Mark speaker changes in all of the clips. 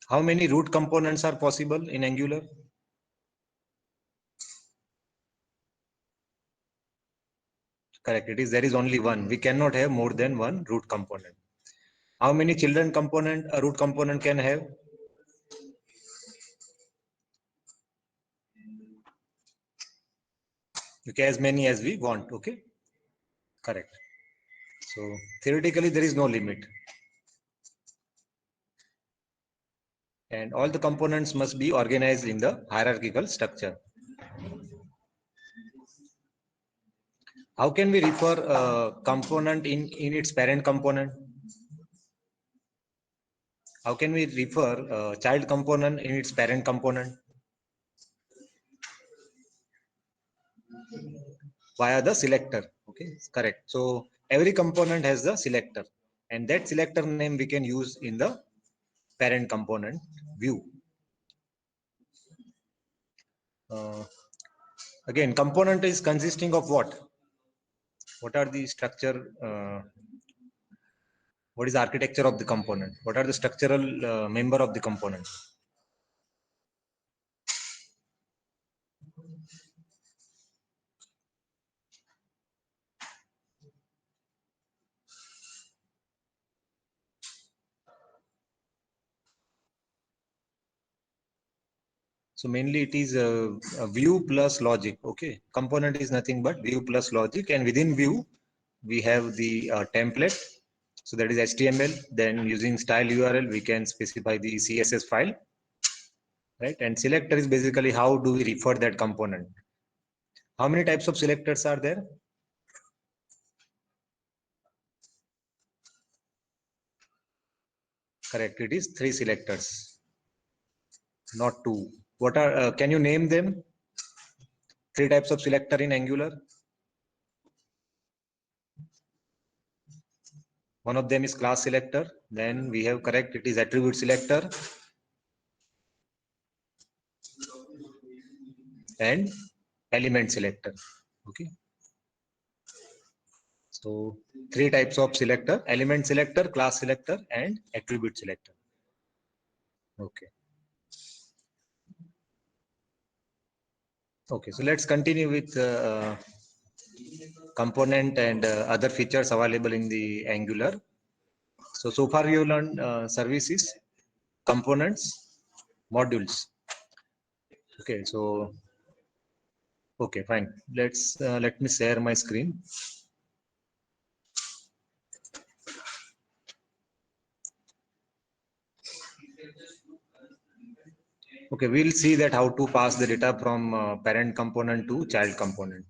Speaker 1: How many root components are possible in Angular? Correct. It is, there is only one. We cannot have more than one root component. How many children component a root component can have? Okay, as many as we want. Okay, correct. So theoretically there is no limit, and all the components must be organized in the hierarchical structure. How can we refer a component in its parent component? How can we refer a child component in its parent component? Via the selector. Okay, correct. So every component has the selector, and that selector name we can use in the parent component view. Again, component is consisting of what? What are the structure? What is the architecture of the component? What are the structural member of the component? So mainly it is a view plus logic. Okay, component is nothing but view plus logic, and within view we have the template. So that is HTML. Then using style URL we can specify the CSS file, right? And selector is basically how do we refer that component. How many types of selectors are there? Correct. It is 3 selectors, not 2. What are? Can you name them? 3 types of selector in Angular. One of them is class selector. Then we have, correct, it is attribute selector and element selector. Okay. So 3 types of selector: element selector, class selector, and attribute selector. Okay. Okay. So let's continue with component and other features available in the Angular. So far you learned services, components, modules. Okay. So okay, fine. Let me share my screen. Okay, we'll see that how to pass the data from parent component to child component.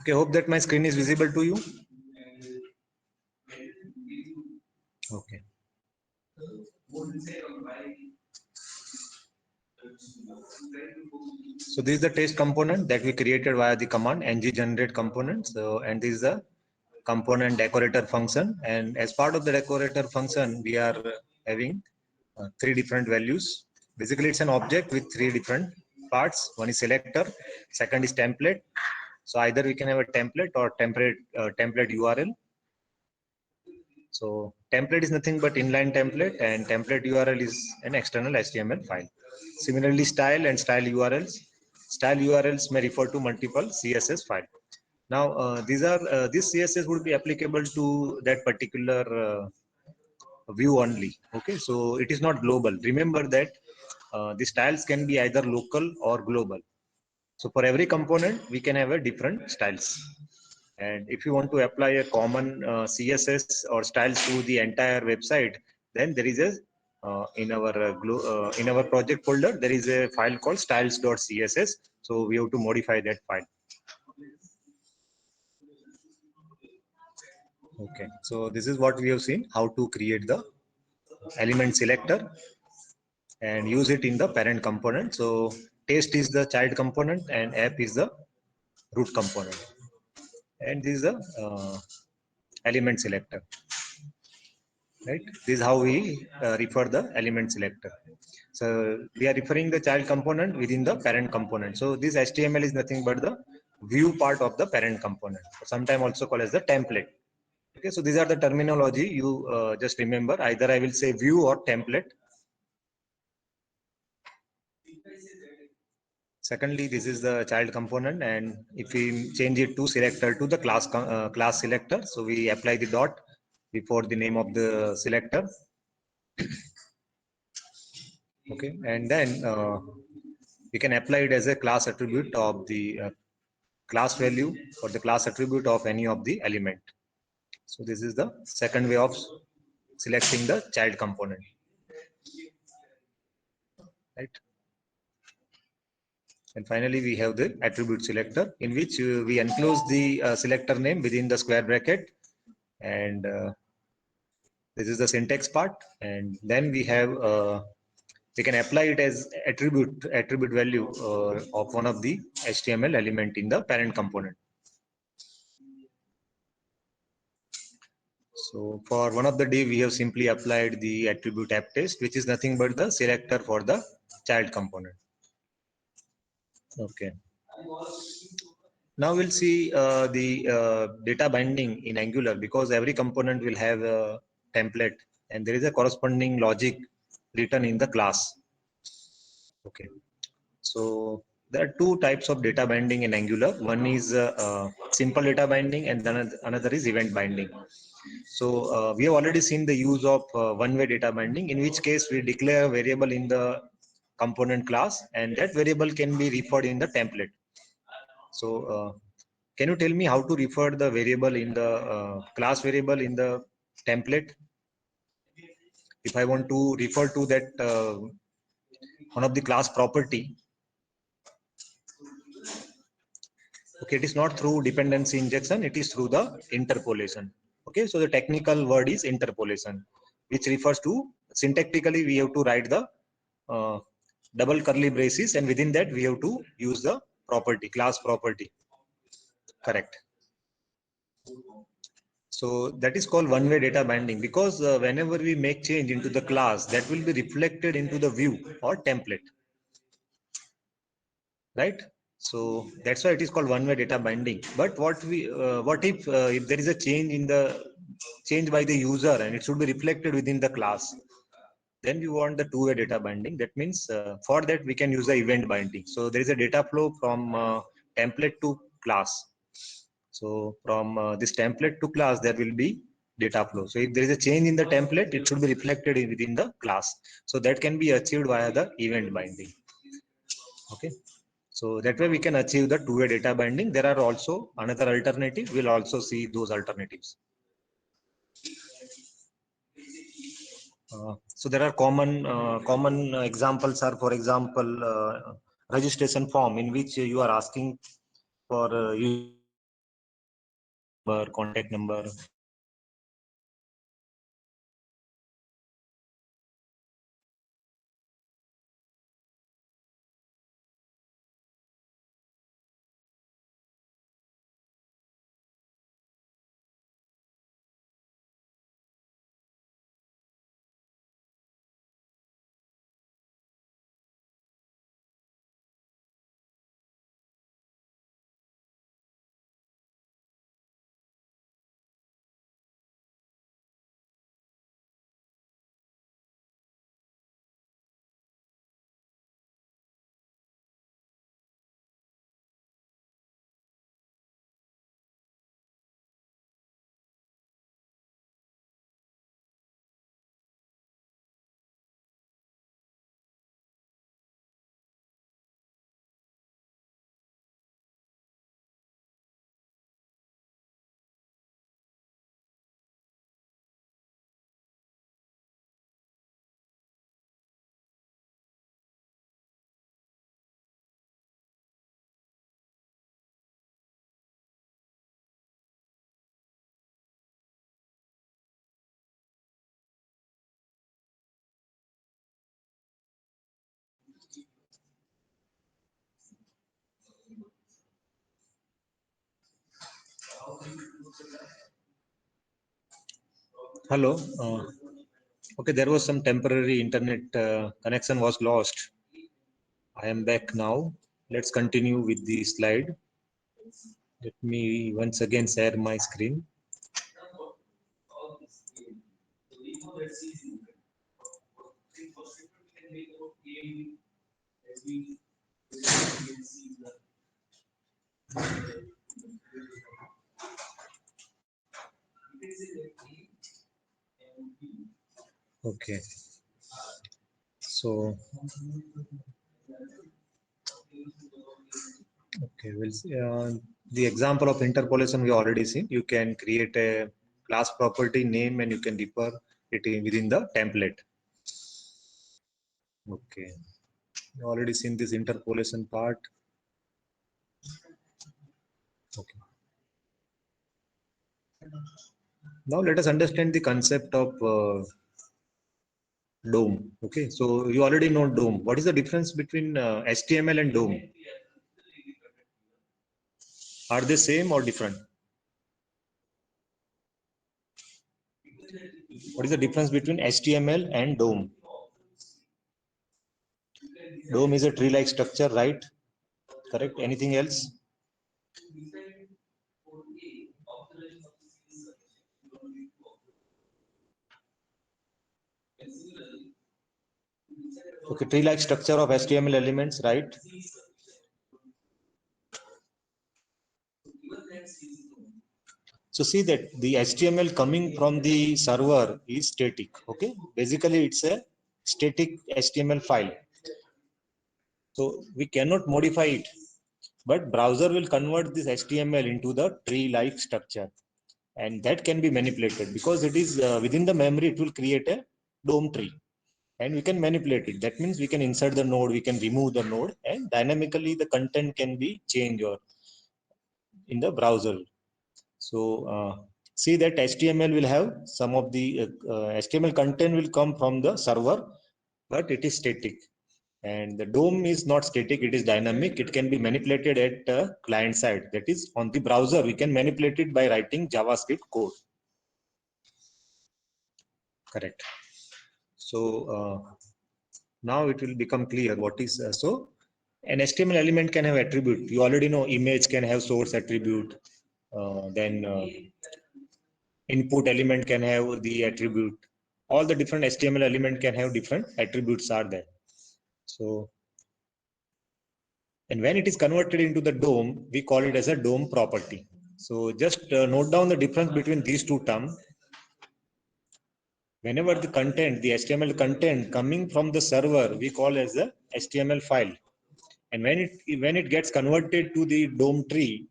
Speaker 1: Okay, hope that my screen is visible to you. Okay. So this is the test component that we created via the command ng generate component. So, and this is the component decorator function. And as part of the decorator function, we are having 3 different values. Basically, it's an object with 3 different parts. One is selector, second is template. So either we can have a template or template URL. So template is nothing but inline template, and template URL is an external HTML file. Similarly, style and style URLs. Style URLs may refer to multiple CSS file. Now, this CSS would be applicable to that particular view only. Okay, so it is not global. Remember that the styles can be either local or global. So for every component, we can have a different styles. And if you want to apply a common CSS or styles to the entire website, then there is a in our project folder there is a file called styles.css, So we have to modify that file. Okay, so this is what we have seen, how to create the element selector and use it in the parent component. So test is the child component and app is the root component. And this is the element selector, right? This is how we refer the element selector. So we are referring the child component within the parent component. So this HTML is nothing but the view part of the parent component, sometimes also called as the template. Okay, so these are the terminology you just remember. Either I will say view or template. Secondly, this is the child component, and if we change it to selector to the class selector, so we apply the dot before the name of the selector. Okay, and then we can apply it as a class attribute of the class value or the class attribute of any of the element. So this is the second way of selecting the child component, right? And finally, we have the attribute selector, in which we enclose the selector name within the square bracket, and this is the syntax part. And then we can apply it as attribute value of one of the HTML element in the parent component. So for one of the div, we have simply applied the attribute app test, which is nothing but the selector for the child component. Okay. Now we'll see the data binding in Angular, because every component will have a template and there is a corresponding logic written in the class. Okay. So there are two types of data binding in Angular. One is simple data binding and then another is event binding. So we have already seen the use of one-way data binding, in which case we declare a variable in the component class and that variable can be referred in the template. So can you tell me how to refer the variable in the class variable in the template? If I want to refer to that one of the class property, okay, it is not through dependency injection, it is through the interpolation. Okay, so the technical word is interpolation, which refers to syntactically we have to write the uh, double curly braces, and within that we have to use the property, class property. Correct. So that is called one-way data binding, because whenever we make change into the class, that will be reflected into the view or template, right? So that's why it is called one-way data binding. But what if there is a change by the user and it should be reflected within the class? Then we want the two-way data binding. That means for that we can use the event binding. So there is a data flow from template to class. So from this template to class, there will be data flow. So if there is a change in the template, it should be reflected within the class. So that can be achieved via the event binding. Okay. So that way we can achieve the two-way data binding. There are also another alternative. We'll also see those alternatives. So there are common examples are, for example, registration form in which you are asking for contact number, Hello. Okay, there was some temporary internet connection was lost. I am back now. Let's continue with the slide. Let me once again share my screen. Okay. So, okay, well, the example of interpolation we already seen. You can create a class property name and you can refer it within the template. Okay, you already seen this interpolation part. Okay. Now let us understand the concept of DOM. Okay, so you already know DOM. What is the difference between HTML and DOM? Are they same or different? What is the difference between HTML and DOM? DOM is a tree-like structure, right? Correct. Anything else? Okay, tree-like structure of HTML elements, right? So see that the HTML coming from the server is static. Okay, basically it's a static HTML file. So we cannot modify it, but browser will convert this HTML into the tree-like structure, and that can be manipulated because it is within the memory. It will create a DOM tree, and we can manipulate it. That means we can insert the node, we can remove the node, and dynamically the content can be changed or in the browser. So see that HTML will have some of the HTML content will come from the server, but it is static. And the DOM is not static, it is dynamic. It can be manipulated at client side. That is on the browser, we can manipulate it by writing JavaScript code. Correct. So now it will become clear what is so an HTML element can have attribute. You already know image can have source attribute. Then input element can have the attribute. All the different HTML element can have different attributes are there. So, and when it is converted into the DOM, we call it as a DOM property. So just note down the difference between these two terms. Whenever the content, the HTML content coming from the server, we call as a HTML file. And when it gets converted to the DOM tree,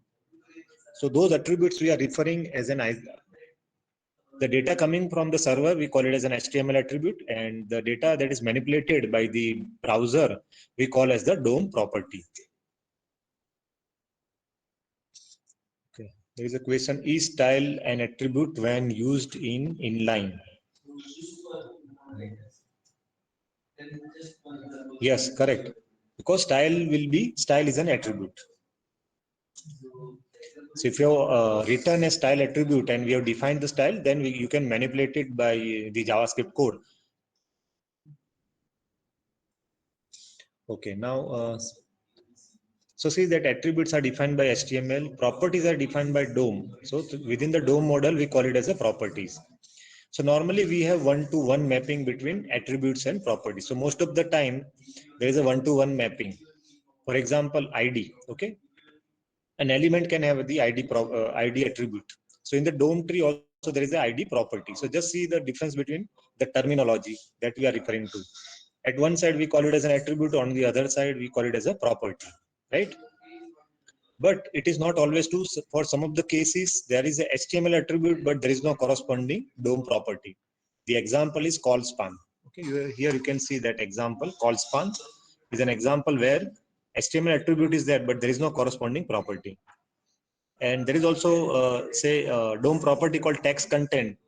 Speaker 1: so those attributes we are referring as the data coming from the server, we call it as an HTML attribute, and the data that is manipulated by the browser, we call as the DOM property. Okay. There is a question: is style an attribute when used in inline? Yes, correct. Because style is an attribute. So if you return a style attribute and we have defined the style, then you can manipulate it by the JavaScript code. Okay, now so see that attributes are defined by HTML, properties are defined by DOM. So within the DOM model, we call it as a properties. So normally we have one-to-one mapping between attributes and properties. So most of the time there is a one-to-one mapping. For example, ID. Okay, an element can have the ID attribute. So in the DOM tree also there is a ID property. So just see the difference between the terminology that we are referring to. At one side we call it as an attribute, on the other side we call it as a property, right? But it is not always true. For some of the cases there is a HTML attribute but there is no corresponding DOM property. The example is call span. Okay, here you can see that example. Call span is an example where HTML attribute is there but there is no corresponding property. And there is also say DOM property called text content,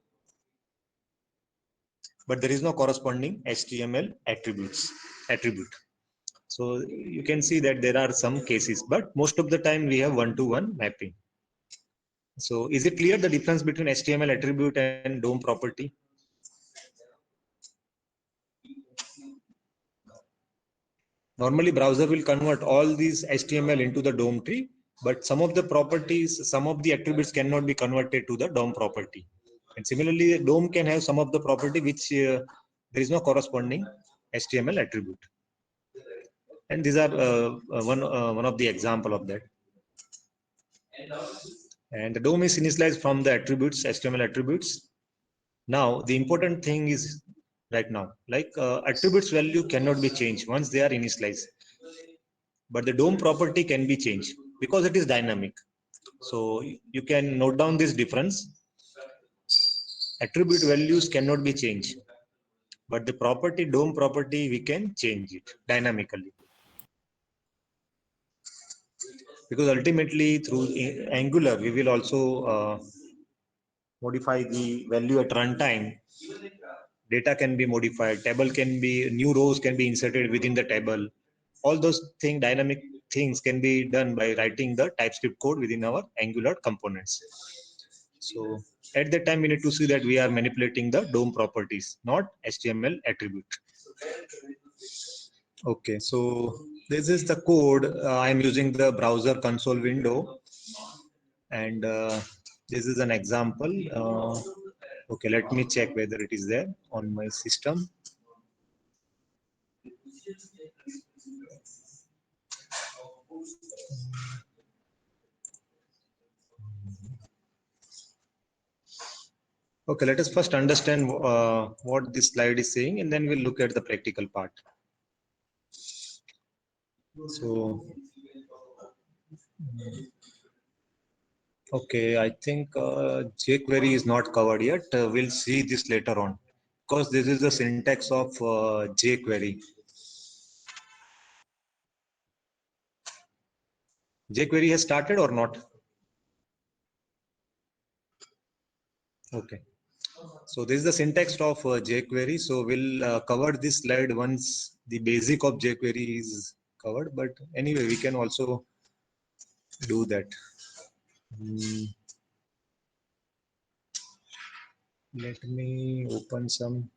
Speaker 1: but there is no corresponding HTML attribute. So you can see that there are some cases, but most of the time we have one-to-one mapping. So is it clear the difference between HTML attribute and DOM property? Normally, browser will convert all these HTML into the DOM tree, but some of the properties, some of the attributes cannot be converted to the DOM property. And similarly, DOM can have some of the property which there is no corresponding HTML attribute. And these are one of the example of that. And the DOM is initialized from the attributes, HTML attributes. Now, the important thing is right now, like attributes value cannot be changed once they are initialized. But the DOM property can be changed because it is dynamic. So you can note down this difference. Attribute values cannot be changed, but the property, DOM property, we can change it dynamically. Because ultimately through Angular, we will also modify the value at runtime. Data can be modified, table can be, new rows can be inserted within the table. All those things, dynamic things can be done by writing the TypeScript code within our Angular components. So at that time, we need to see that we are manipulating the DOM properties, not HTML attribute. Okay, so this is the code. I'm using the browser console window, and this is an example. Okay, let me check whether it is there on my system. Okay, let us first understand what this slide is saying, and then we'll look at the practical part. So, okay, I think jQuery is not covered yet. We'll see this later on, because this is the syntax of jQuery. jQuery has started or not? Okay. So this is the syntax of jQuery. So we'll cover this slide once the basic of jQuery is covered. But anyway, we can also do that. Let me open some.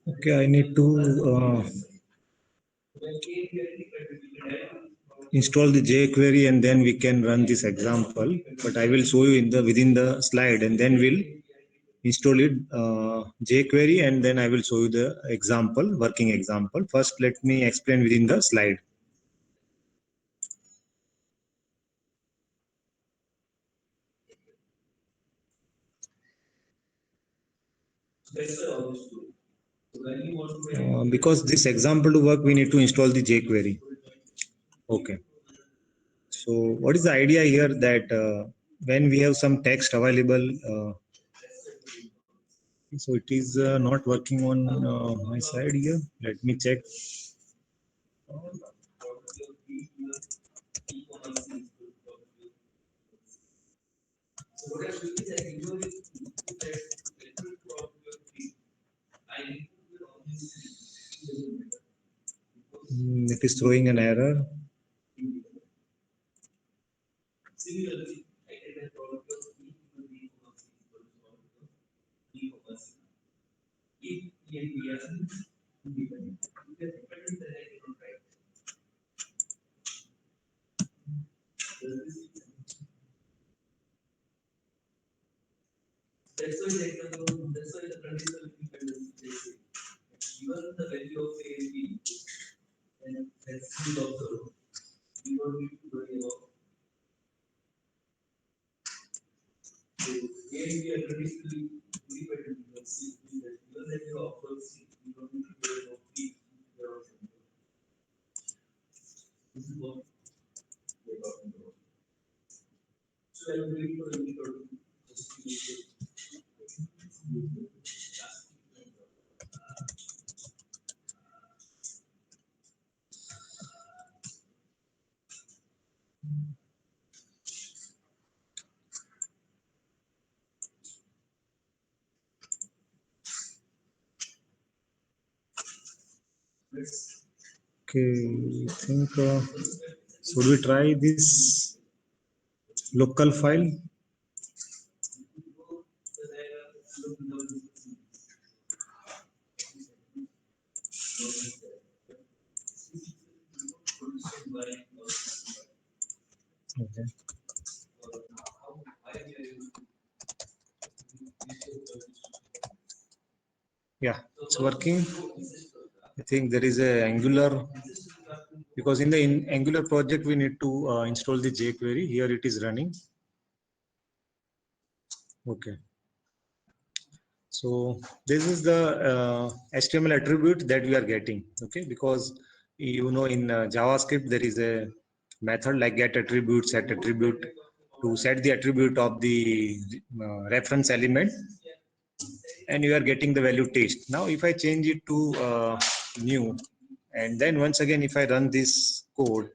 Speaker 2: Okay, I need to
Speaker 1: install the jQuery and then we can run this example, but I will show you in the within the slide, and then we'll install it jQuery, and then I will show you the example, working example. First, let me explain within the slide. Because this example to work, we need to install the jQuery. Okay. So what is the idea here that when we have some text available, so it is not working on my side here. Let me check. It is throwing an error. Okay, I think should we try this local file? Okay. Yeah, it's working. I think there is a Angular, because in the Angular project we need to install the jQuery. Here it is running. Okay. So this is the HTML attribute that we are getting. Okay, because you know in JavaScript there is a method like get attribute, set attribute to set the attribute of the reference element, and you are getting the value taste. Now if I change it to new, and then once again if I run this code,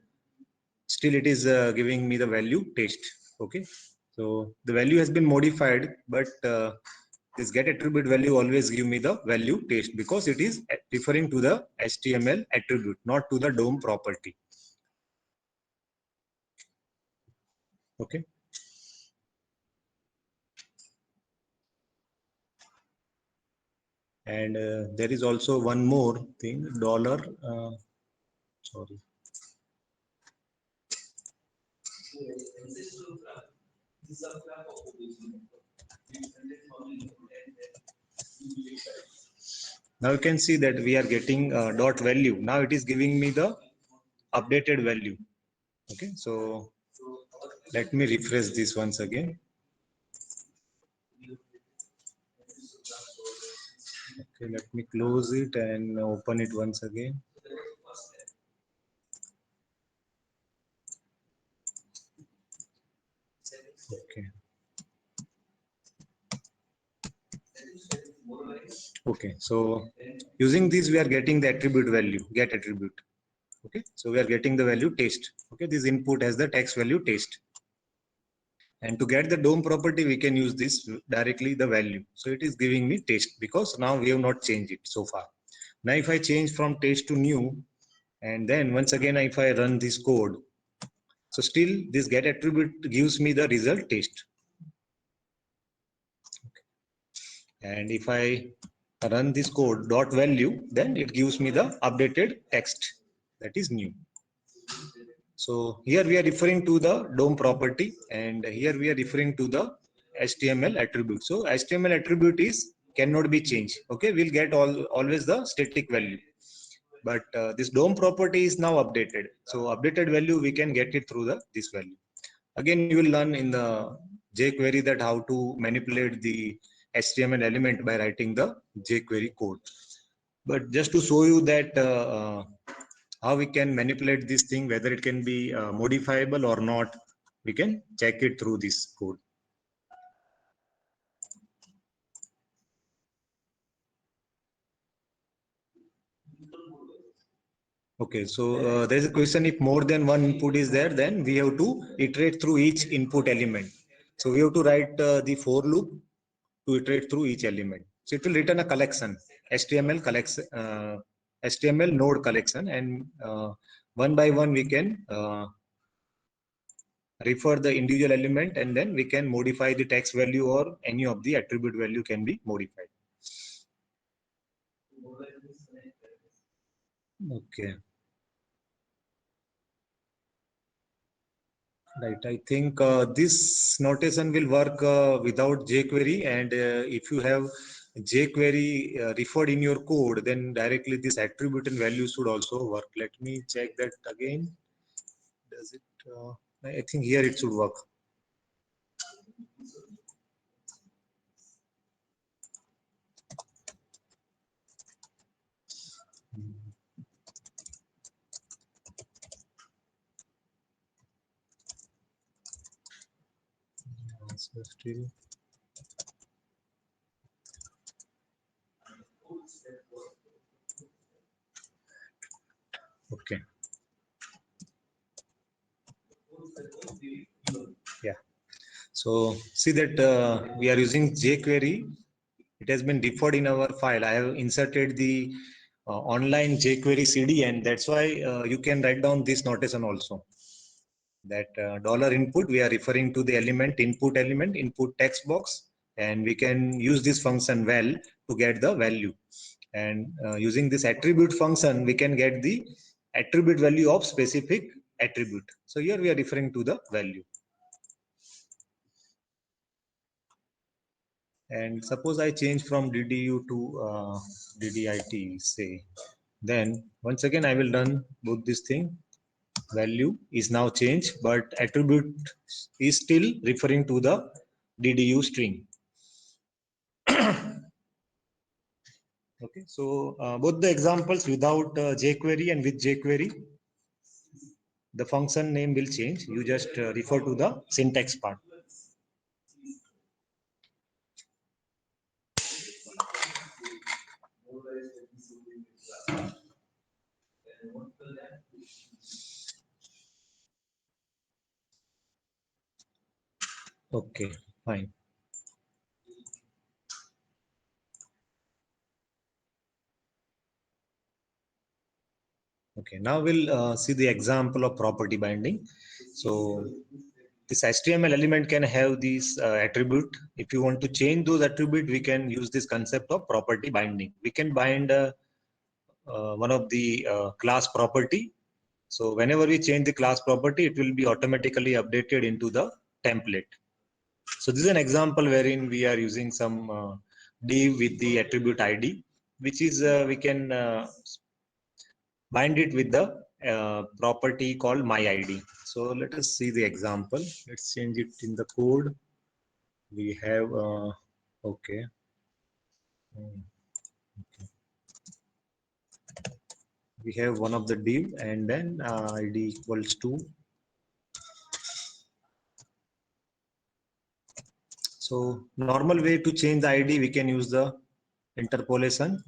Speaker 1: still it is giving me the value taste. Okay, so the value has been modified, but this get attribute value always give me the value taste, because it is referring to the HTML attribute, not to the DOM property. Okay. And there is also one more thing, dollar, sorry. Now you can see that we are getting dot value. Now it is giving me the updated value. Okay, so let me refresh this once again. Okay, let me close it and open it once again. Okay. Okay, so using this we are getting the attribute value, get attribute. Okay, so we are getting the value taste. Okay, this input has the text value taste. And to get the DOM property, we can use this directly the value. So it is giving me taste, because now we have not changed it so far. Now if I change from taste to new, and then once again if I run this code, so still this get attribute gives me the result taste. And if I run this code dot value, then it gives me the updated text, that is new. So here we are referring to the DOM property, and here we are referring to the HTML attribute. So HTML attribute is cannot be changed. Okay, we'll get always the static value. But this DOM property is now updated. So updated value we can get it through this value. Again, you will learn in the jQuery that how to manipulate the HTML element by writing the jQuery code. But just to show you that how we can manipulate this thing, whether it can be modifiable or not, we can check it through this code. Okay, so there's a question, if more than one input is there, then we have to iterate through each input element. So we have to write the for loop to iterate through each element. So it will return a collection, HTML collection, HTML node collection, and one by one we can refer the individual element, and then we can modify the text value or any of the attribute value can be modified. Okay. Right. I think this notation will work without jQuery, and if you have jQuery referred in your code, then directly this attribute and value should also work. Let me check that again. Does it? I think here it should work. So still. Okay. Yeah. So see that we are using jQuery. It has been deferred in our file. I have inserted the online jQuery CD, and that's why you can write down this notation also. That dollar input, we are referring to the element, input text box, and we can use this function val to get the value. And using this attribute function, we can get the attribute value of specific attribute. So here we are referring to the value. And suppose I change from DDU to DDIT, say, then once again I will run both this thing. Value is now changed, but attribute is still referring to the DDU string. Okay, so both the examples without jQuery and with jQuery, the function name will change. You just refer to the syntax part. Okay, fine. Okay, now we'll see the example of property binding. So this HTML element can have these attribute. If you want to change those attribute, we can use this concept of property binding. We can bind one of the class property. So whenever we change the class property, it will be automatically updated into the template. So this is an example wherein we are using some div with the attribute ID, which is we can bind it with the property called myID. So let us see the example. Let's change it in the code. We have okay. Okay. We have one of the div, and then ID equals to. So normal way to change the ID, we can use the interpolation.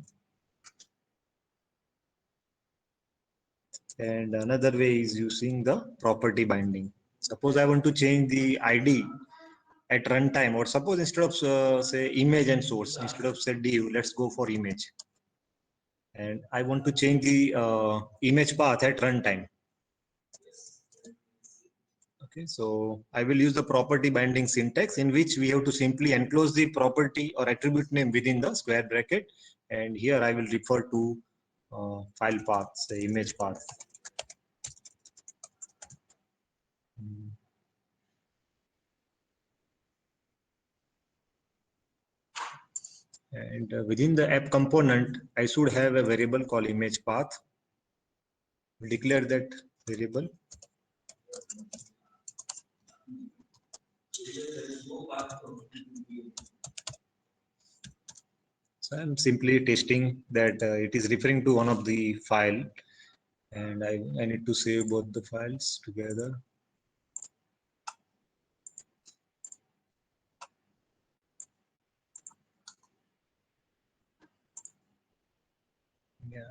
Speaker 1: And another way is using the property binding. Suppose I want to change the ID at runtime, or suppose instead of say image and source, instead of say div, let's go for image. And I want to change the image path at runtime. Okay, so I will use the property binding syntax, in which we have to simply enclose the property or attribute name within the square bracket. And here I will refer to file path, say image path. And within the app component, I should have a variable called image path. Declare that variable. So I'm simply testing that it is referring to one of the file, and I need to save both the files together. Yeah.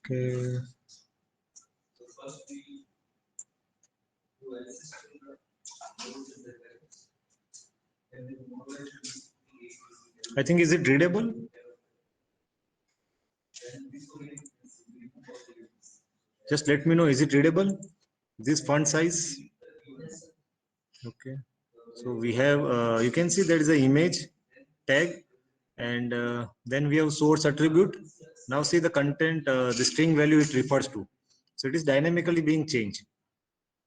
Speaker 1: Okay. I think, is it readable? Just let me know, is it readable? This font size? Okay. So we have, you can see there is an image tag, and then we have source attribute. Now see the content, the string value it refers to. So it is dynamically being changed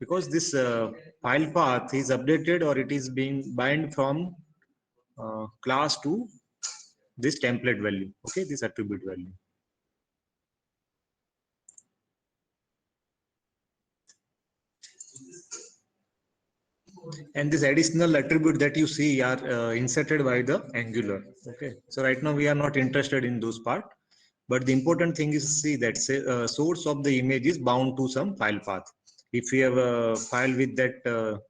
Speaker 1: because this file path is updated, or it is being bind from class to this template value. Okay, this attribute value. And this additional attribute that you see are inserted by the Angular. Okay, so right now we are not interested in those part, but the important thing is see that source of the image is bound to some file path. If we have a file with that,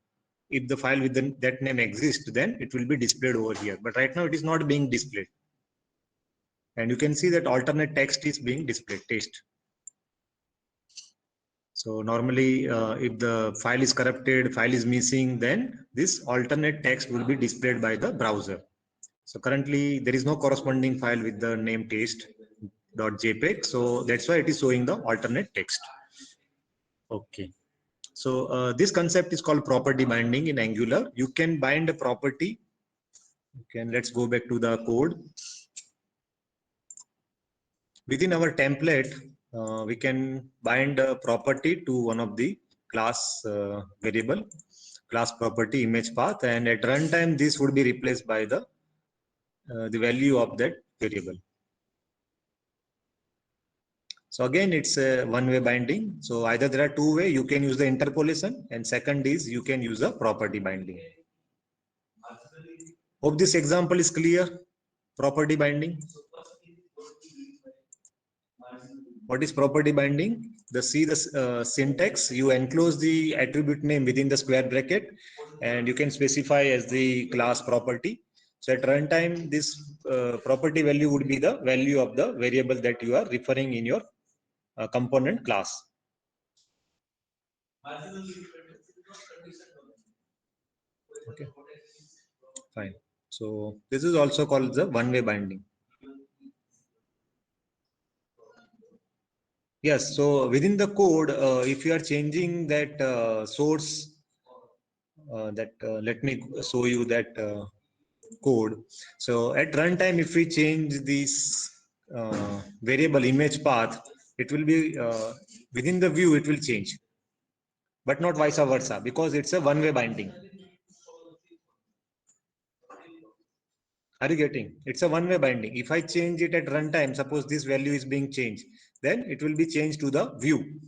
Speaker 1: if the file with that name exists, then it will be displayed over here. But right now it is not being displayed, and you can see that alternate text is being displayed. Text. So normally, if the file is corrupted, file is missing, then this alternate text will be displayed by the browser. So currently there is no corresponding file with the name taste.jpg. So that's why it is showing the alternate text. Okay. So this concept is called property binding in Angular. You can bind a property. Let's go back to the code. Within our template, we can bind a property to one of the class variable, class property image path, and at runtime this would be replaced by the value of that variable. So again, it's a one-way binding. So either there are two way, you can use the interpolation, and second is you can use a property binding. Hope this example is clear. Property binding. What is property binding? See the syntax. You enclose the attribute name within the square bracket, and you can specify as the class property. So at runtime, this property value would be the value of the variable that you are referring in your component class. Okay, fine. So this is also called the one-way binding. Yes, so within the code, if you are changing that source, let me show you that code. So at runtime, if we change this variable image path, it will be within the view, it will change, but not vice versa, because it's a one-way binding. Are you getting? It's a one-way binding. If I change it at runtime, suppose this value is being changed, then it will be changed to the view.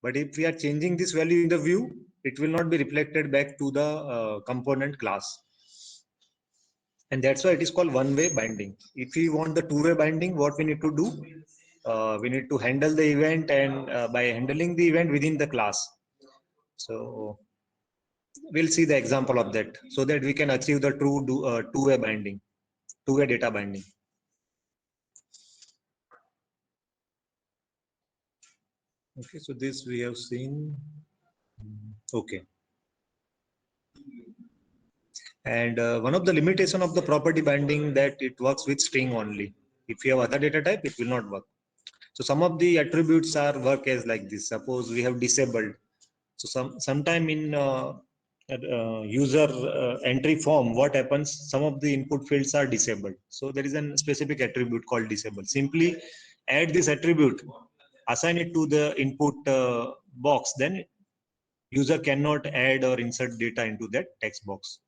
Speaker 1: But if we are changing this value in the view, it will not be reflected back to the component class. And that's why it is called one-way binding. If we want the two-way binding, what we need to do? We need to handle the event, and by handling the event within the class. So we'll see the example of that, so that we can achieve the true two-way binding, two-way data binding. Okay, so this we have seen. Okay. And one of the limitation of the property binding that it works with string only. If you have other data type, it will not work. So some of the attributes are work as like this. Suppose we have disabled. So sometime in user entry form, what happens? Some of the input fields are disabled. So there is a specific attribute called disable. Simply add this attribute, assign it to the input box. Then user cannot add or insert data into that text box.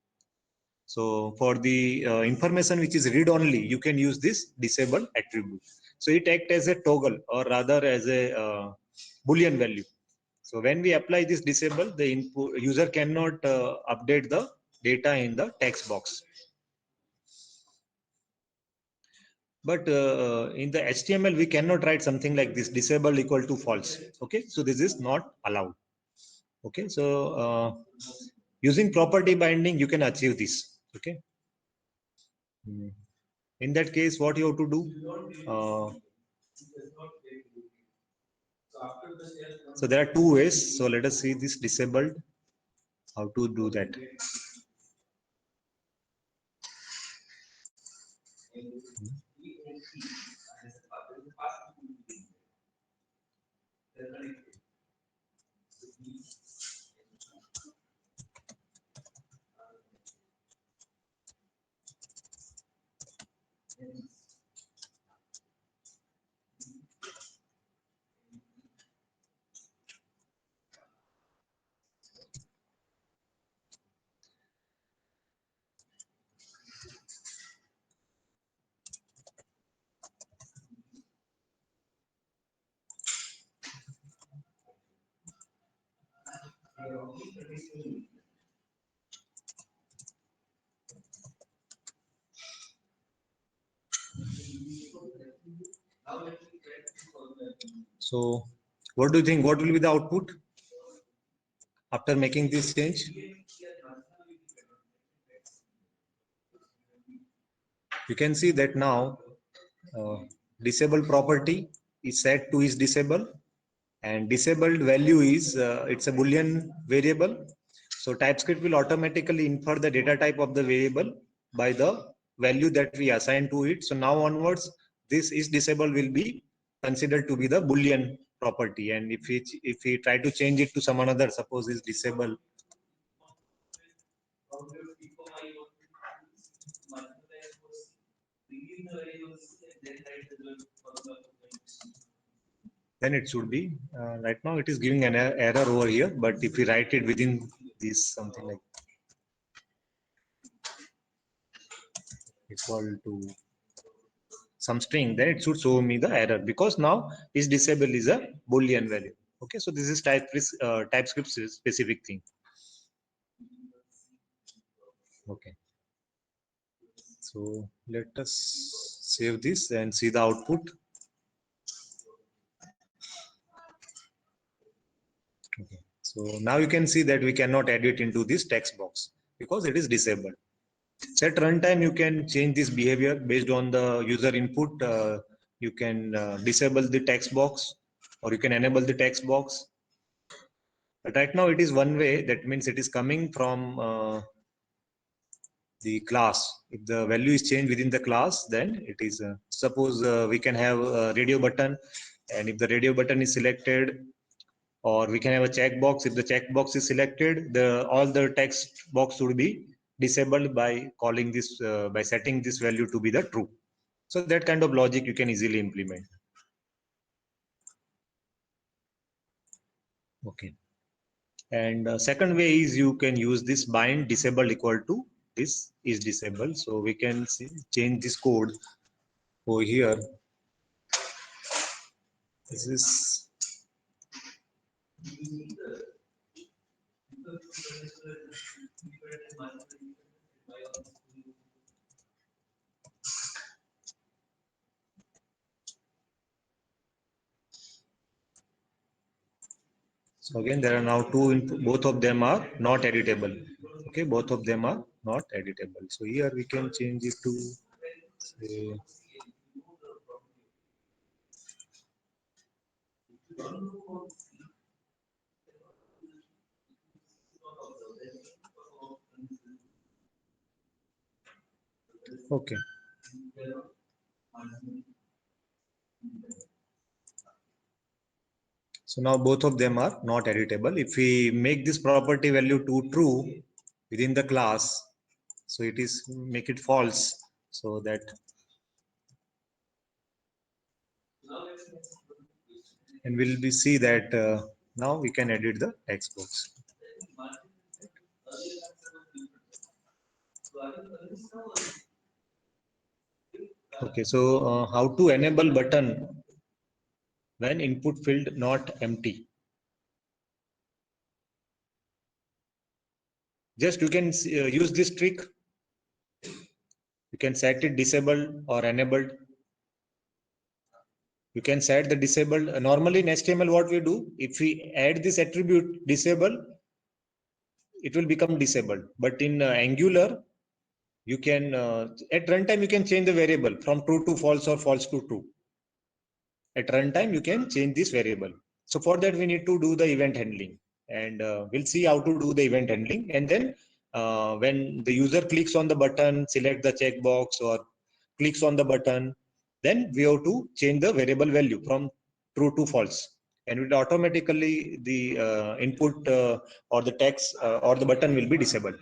Speaker 1: So for the information which is read only, you can use this disable attribute. So it acts as a toggle or rather as a Boolean value. So when we apply this disable, the input user cannot update the data in the text box. But in the HTML, we cannot write something like this disable equal to false. Okay, so this is not allowed. Okay, so using property binding, you can achieve this. Okay. In that case, what you have to do? So there are two ways. So let us see this disabled, how to do that. So what do you think? What will be the output after making this change? You can see that now disable property is set to is disable, and disabled value is it's a Boolean variable. So TypeScript will automatically infer the data type of the variable by the value that we assign to it. So now onwards, this is disabled will be considered to be the Boolean property, and if we try to change it to some another, suppose is disable. Then it should be right now it is giving an error over here, but if we write it within this something like equal to some string, then it should show me the error, because now is disable is a Boolean value. Okay, so this is TypeScript specific thing. Okay, so let us save this and see the output. Okay, so now you can see that we cannot add it into this text box because it is disabled. At runtime, you can change this behavior based on the user input. You can disable the text box or you can enable the text box. But right now it is one way. That means it is coming from the class. If the value is changed within the class, then it is suppose we can have a radio button, and if the radio button is selected, or we can have a checkbox. If the checkbox is selected, the all the text box would be disabled by calling this by setting this value to be the true. So that kind of logic you can easily implement. Okay. And second way is you can use this bind disable equal to this is disabled. So we can change this code over here. This is so again there are now two input, both of them are not editable. Okay, both of them are not editable. So here we can change it to say Okay. So now both of them are not editable. If we make this property value to true within the class, so it is make it false, so that, and we'll be see that now we can edit the text box. Okay, so how to enable button when input field not empty? Just you can use this trick. You can set it disabled or enabled. You can set the disabled. Normally in HTML, what we do, if we add this attribute disable, it will become disabled. But in Angular, you can at runtime you can change the variable from true to false or false to true. At runtime you can change this variable. So for that we need to do the event handling, and we'll see how to do the event handling. And then when the user clicks on the button, select the checkbox or clicks on the button, then we have to change the variable value from true to false, and it automatically the input or the text or the button will be disabled.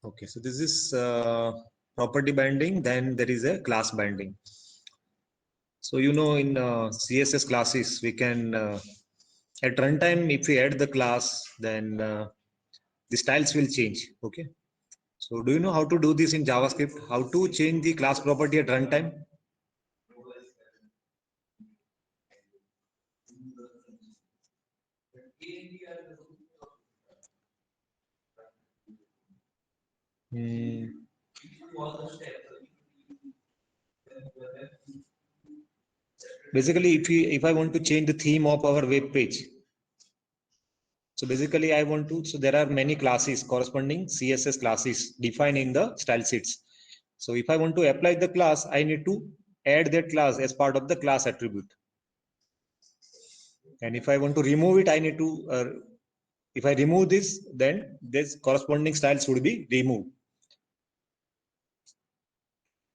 Speaker 1: Okay, so this is property binding. Then there is a class binding. So you know, in CSS classes, we can at runtime, if we add the class, then the styles will change. Okay. So do you know how to do this in JavaScript? How to change the class property at runtime? Hmm. Basically, if I want to change the theme of our web page, so basically I want to, so there are many classes, corresponding CSS classes defined in the style sheets. So if I want to apply the class, I need to add that class as part of the class attribute. And if I want to remove it, I need to, if I remove this, then this corresponding styles would be removed.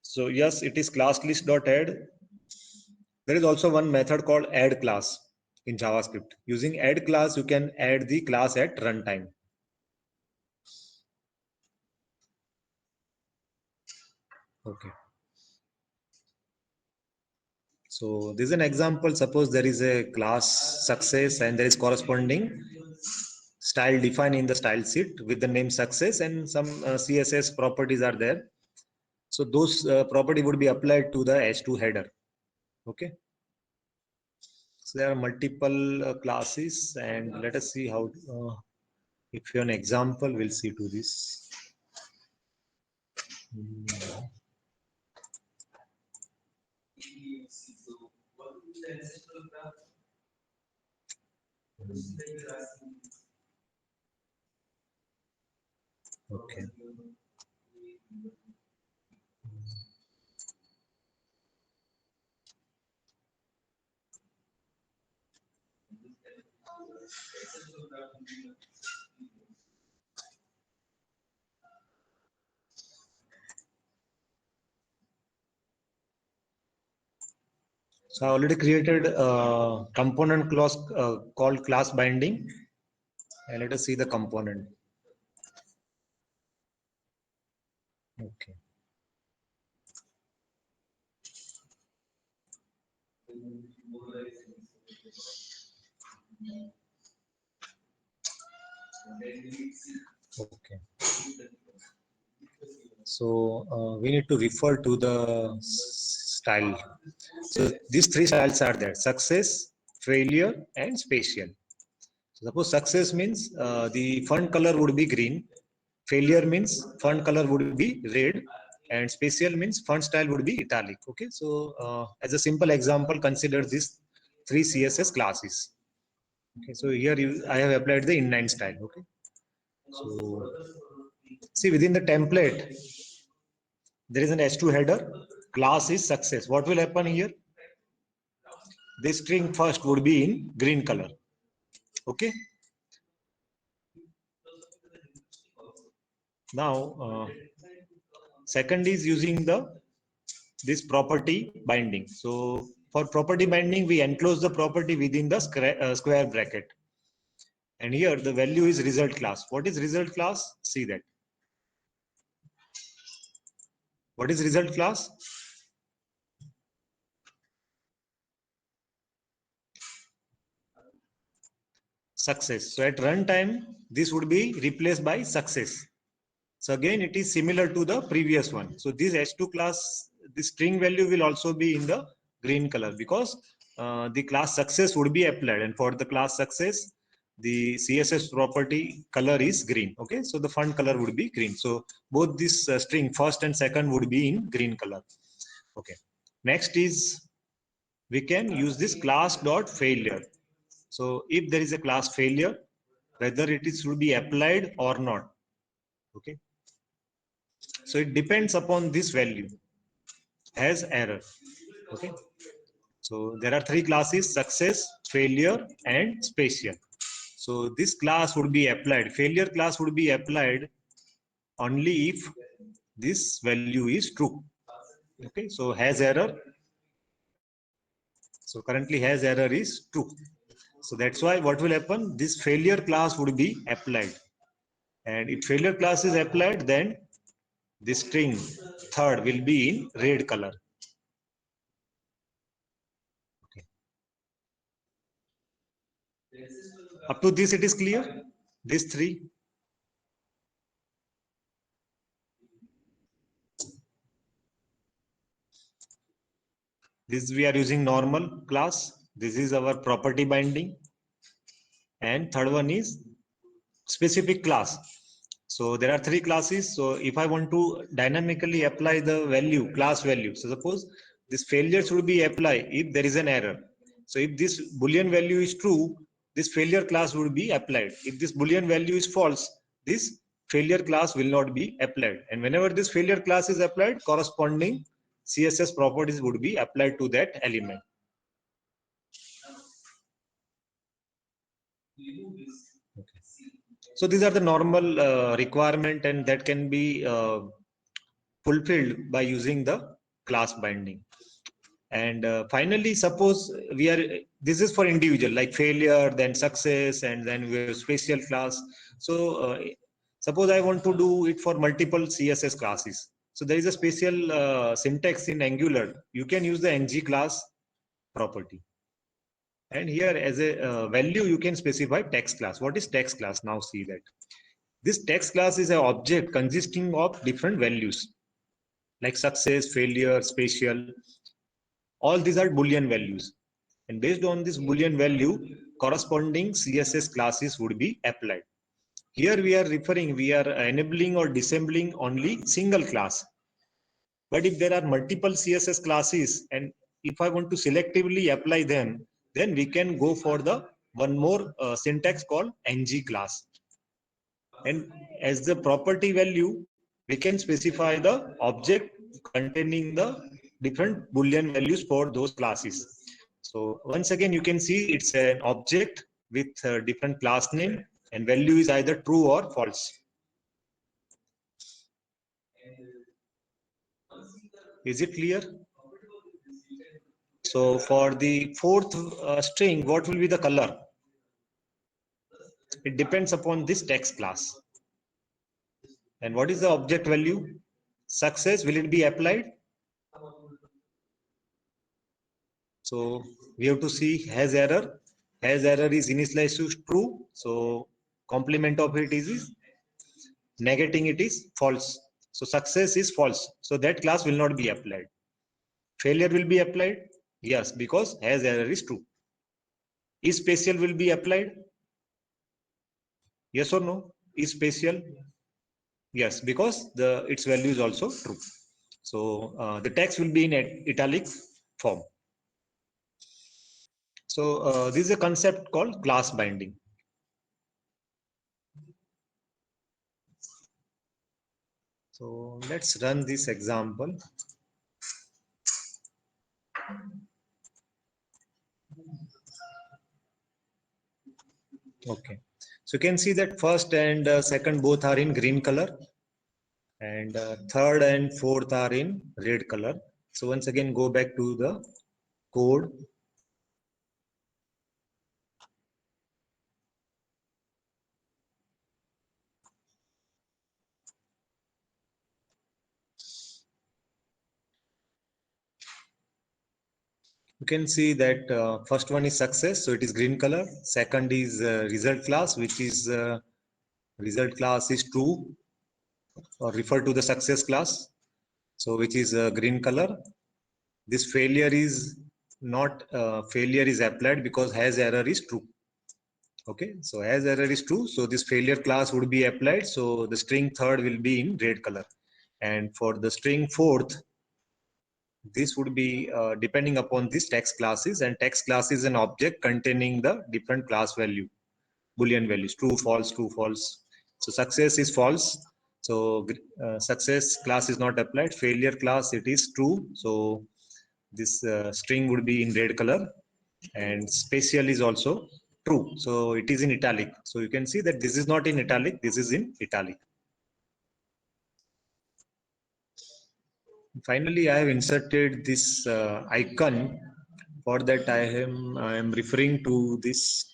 Speaker 1: So yes, it is class list.add. There is also one method called add class in JavaScript. Using add class, you can add the class at runtime. Okay. So this is an example. Suppose there is a class success and there is corresponding style defined in the style sheet with the name success, and some CSS properties are there. So those property would be applied to the H2 header. Okay. So there are multiple classes, and let us see how, if you have an example, we'll see to this. Okay. So I already created a component class called class binding, and let us see the component. Okay. Okay. So we need to refer to the style. So these three styles are there: success, failure, and spatial. So suppose success means the font color would be green, failure means font color would be red, and spatial means font style would be italic. Okay, so as a simple example, consider these three CSS classes. Okay, so here I have applied the inline style. Okay, so see within the template there is an H2 header. Class is success. What will happen here? This string first would be in green color. Okay. Now, second is using this property binding. So for property binding, we enclose the property within the square bracket. And here the value is result class. What is result class? See that. What is result class? Success. So at runtime, this would be replaced by success. So again, it is similar to the previous one. So this h2 class, the string value will also be in the green color because the class success would be applied, and for the class success, the CSS property color is green. Okay, so the font color would be green. So both this string first and second would be in green color. Okay. Next is we can use this class dot failure. So if there is a class failure, whether it is should be applied or not. Okay. So it depends upon this value has error. Okay. So there are three classes: success, failure, and spatial. So this class would be applied. Failure class would be applied only if this value is true. Okay. So has error. So currently has error is true. So that's why what will happen? This failure class would be applied. And if failure class is applied, then the string third will be in red color. Okay. Up to this, it is clear. These three. This we are using normal class. This is our property binding. And third one is specific class. So there are three classes. So if I want to dynamically apply the value, class value, so suppose this failure should be applied if there is an error. So if this Boolean value is true, this failure class would be applied. If this Boolean value is false, this failure class will not be applied. And whenever this failure class is applied, corresponding CSS properties would be applied to that element. Okay. So these are the normal requirement, and that can be fulfilled by using the class binding. And finally, suppose we are, this is for individual, like failure, then success, and then we have special class. So suppose I want to do it for multiple CSS classes. So there is a special syntax in Angular. You can use the ng class property. And here as a value, you can specify text class. What is text class? Now see that. This text class is an object consisting of different values like success, failure, spatial. All these are Boolean values. And based on this Boolean value, corresponding CSS classes would be applied. Here we are enabling or disabling only single class. But if there are multiple CSS classes, and if I want to selectively apply them, then we can go for the one more syntax called ng class. And as the property value, we can specify the object containing the different Boolean values for those classes. So once again, you can see it's an object with a different class name, and value is either true or false. Is it clear? So for the fourth string, what will be the color? It depends upon this text class. And what is the object value? Success, will it be applied? So we have to see has error. Has error is initialized to true. So complement of it is negating it is false. So success is false. So that class will not be applied. Failure will be applied. Yes, because has error is true. Is spatial will be applied? Yes or no? Is spatial? Yes, because its value is also true. So the text will be in italic form. So this is a concept called class binding. So let's run this example. Okay. So you can see that first and second both are in green color. and third and fourth are in red color. So once again, go back to the code. You can see that first one is success, so it is green color. Second is result class, which is result class is true or refer to the success class, so which is green color. This failure is not failure is applied because has error is true. Okay, so as error is true, so this failure class would be applied. So the string third will be in red color, and for the string fourth, this would be depending upon this text classes, and text class is an object containing the different class value, boolean values, true, false, true, false. So success is false. So success class is not applied. Failure class, it is true. So this string would be in red color, and special is also true. So it is in italic. So you can see that this is not in italic. This is in italic. Finally, I have inserted this icon. For that, I am referring to this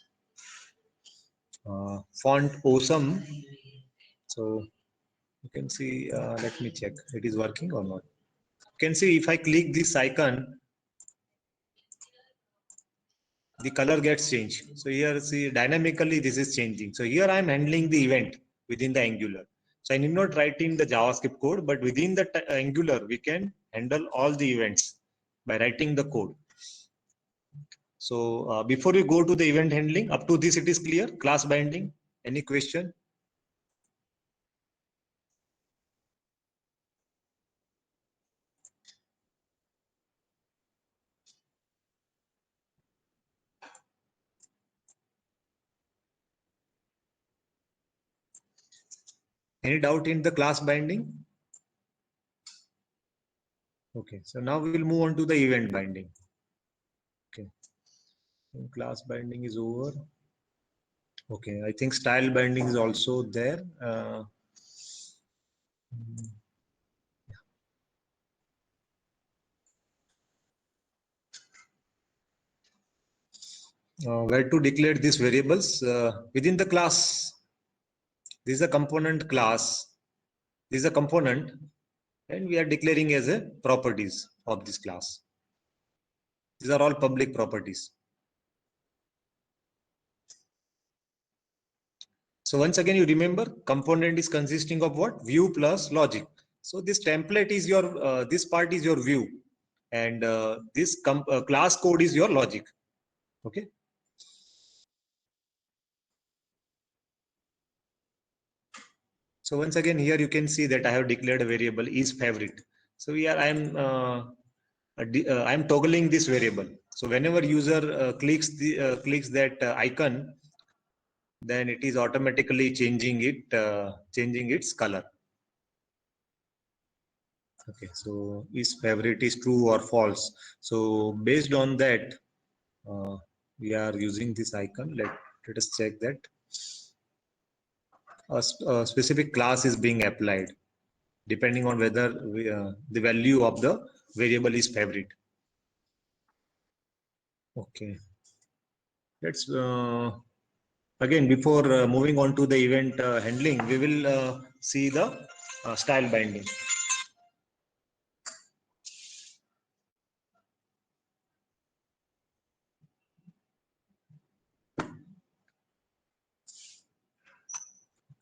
Speaker 1: font awesome. So you can see. Let me check. It is working or not. You can see if I click this icon, the color gets changed. So here, see, dynamically this is changing. So here I am handling the event within the Angular. So I need not write in the JavaScript code, but within the Angular, we can handle all the events by writing the code. So before we go to the event handling, up to this it is clear. Class binding. Any question? Any doubt in the class binding? Okay, so now we will move on to the event binding. Okay, class binding is over. Okay, I think style binding is also there. Where to declare these variables within the class. This is a component class. This is a component, and we are declaring as a properties of this class. These are all public properties. So once again, you remember component is consisting of what? View plus logic. So this template is your, this part is your view, and this class code is your logic. Okay. So once again, here you can see that I have declared a variable is favorite. So here I'm toggling this variable. So whenever user clicks that icon, then it is automatically changing its color. Okay, so is favorite is true or false. So based on that, we are using this icon. Let us check that a specific class is being applied depending on whether the value of the variable is favorite. Okay, let's again, before moving on to the event handling, we will see the style binding.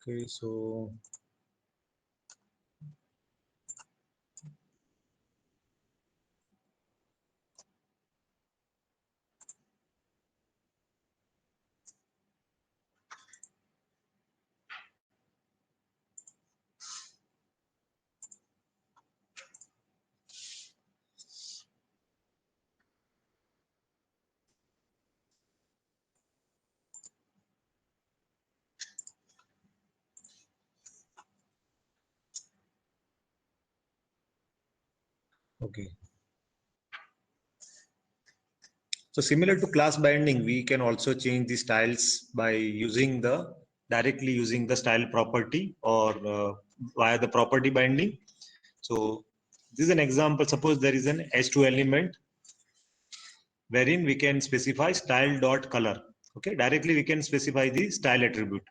Speaker 1: Okay, so okay. So similar to class binding, we can also change the styles by using the directly using the style property or via the property binding. So this is an example. Suppose there is an H2 element wherein we can specify style dot color. Okay, directly we can specify the style attribute.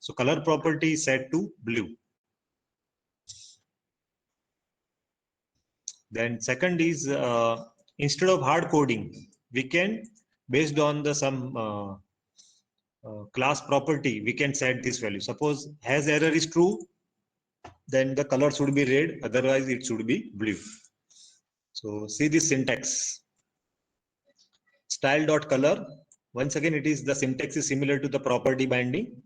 Speaker 1: So color property is set to blue. Then second is instead of hard coding, we can, based on the some class property, we can set this value. Suppose has error is true, then the color should be red, otherwise it should be blue. So see this syntax. Style dot color. Once again, it is the syntax is similar to the property binding.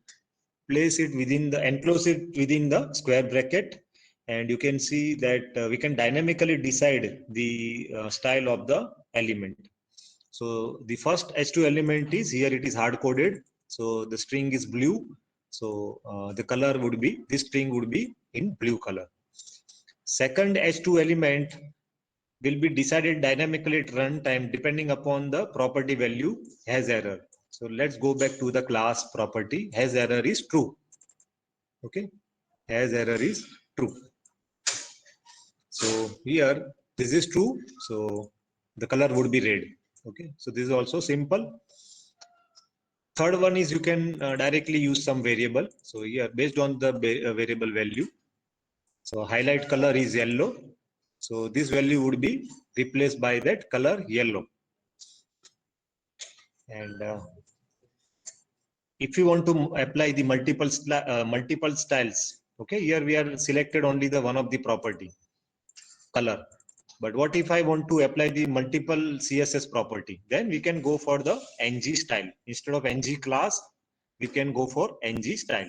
Speaker 1: Place it within the, enclose it within the square bracket, and you can see that we can dynamically decide the style of the element. So the first H2 element is here, it is hard coded. So the string is blue. So the color would be, this string would be in blue color. Second H2 element will be decided dynamically at runtime depending upon the property value has error. So let's go back to the class property. Has error is true. Okay, has error is true. So here this is true. So the color would be red. Okay, so this is also simple. Third one is you can directly use some variable. So here based on the variable value. So highlight color is yellow. So this value would be replaced by that color yellow. And if you want to apply the multiple styles, okay, here we are selected only the one of the property, color. But what if I want to apply the multiple CSS property? Then we can go for the ng style. Instead of ng class, we can go for ng style.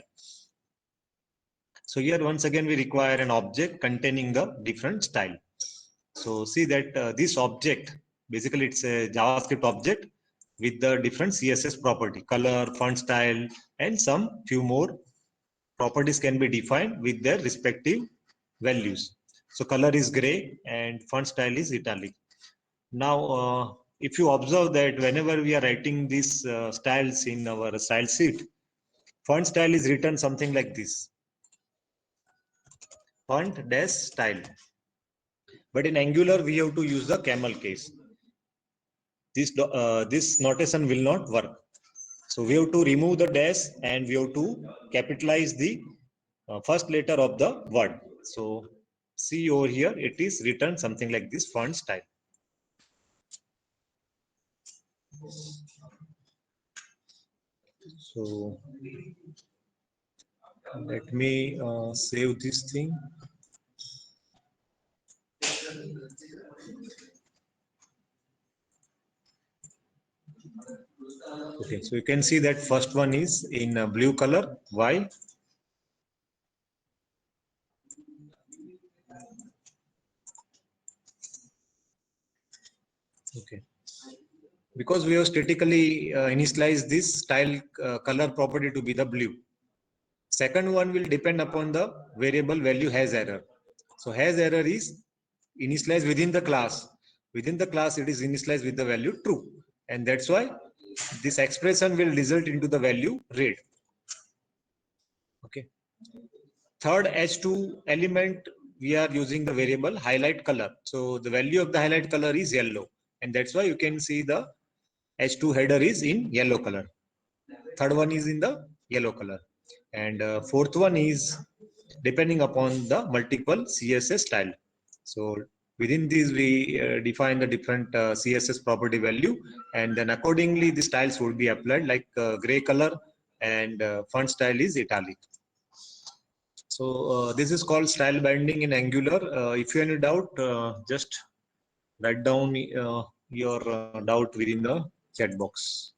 Speaker 1: So here once again we require an object containing the different style. So see that this object, basically it's a JavaScript object with the different CSS property, color, font style, and some few more properties can be defined with their respective values. So color is gray and font style is italic. Now, if you observe that whenever we are writing these styles in our style sheet, font style is written something like this, font dash style. But in Angular, we have to use the camel case. This notation will not work. So we have to remove the dash and we have to capitalize the first letter of the word. So see over here, it is written something like this, font style. So let me save this thing. Okay, so you can see that first one is in blue color. Why? Okay, because we have statically initialized this style color property to be the blue. Second one will depend upon the variable value has error. So has error is initialized within the class. Within the class, it is initialized with the value true. And that's why this expression will result into the value red. Okay. Third H2 element, we are using the variable highlight color. So the value of the highlight color is yellow. And that's why you can see the H2 header is in yellow color. Third one is in the yellow color. And fourth one is depending upon the multiple CSS style. So within these, we define the different CSS property value, and then accordingly the styles would be applied, like gray color and font style is italic. So this is called style binding in Angular. If you have any doubt, just write down your doubt within the chat box.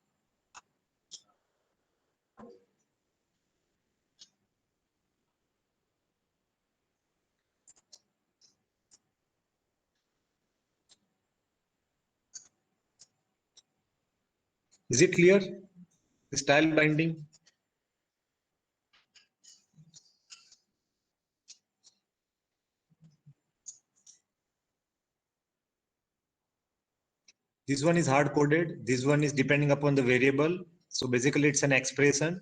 Speaker 1: Is it clear? The style binding. This one is hard coded. This one is depending upon the variable. So basically it's an expression.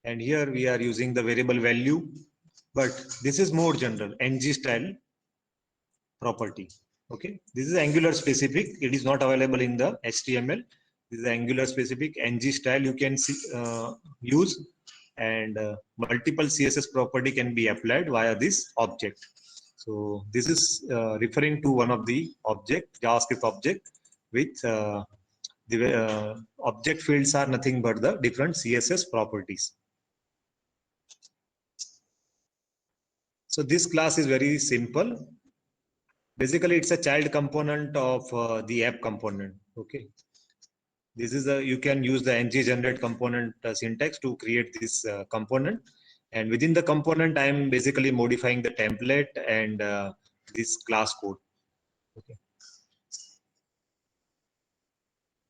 Speaker 1: And here we are using the variable value, but this is more general ng style property. Okay, this is Angular specific. It is not available in the HTML. This is Angular specific ng style you can see, use, and multiple CSS property can be applied via this object. So this is referring to one of the object, JavaScript object, with the object fields are nothing but the different CSS properties. So this class is very simple. Basically, it's a child component of the app component. Okay, this is a, you can use the ng generate component syntax to create this component, and within the component, I am basically modifying the template and this class code. Okay.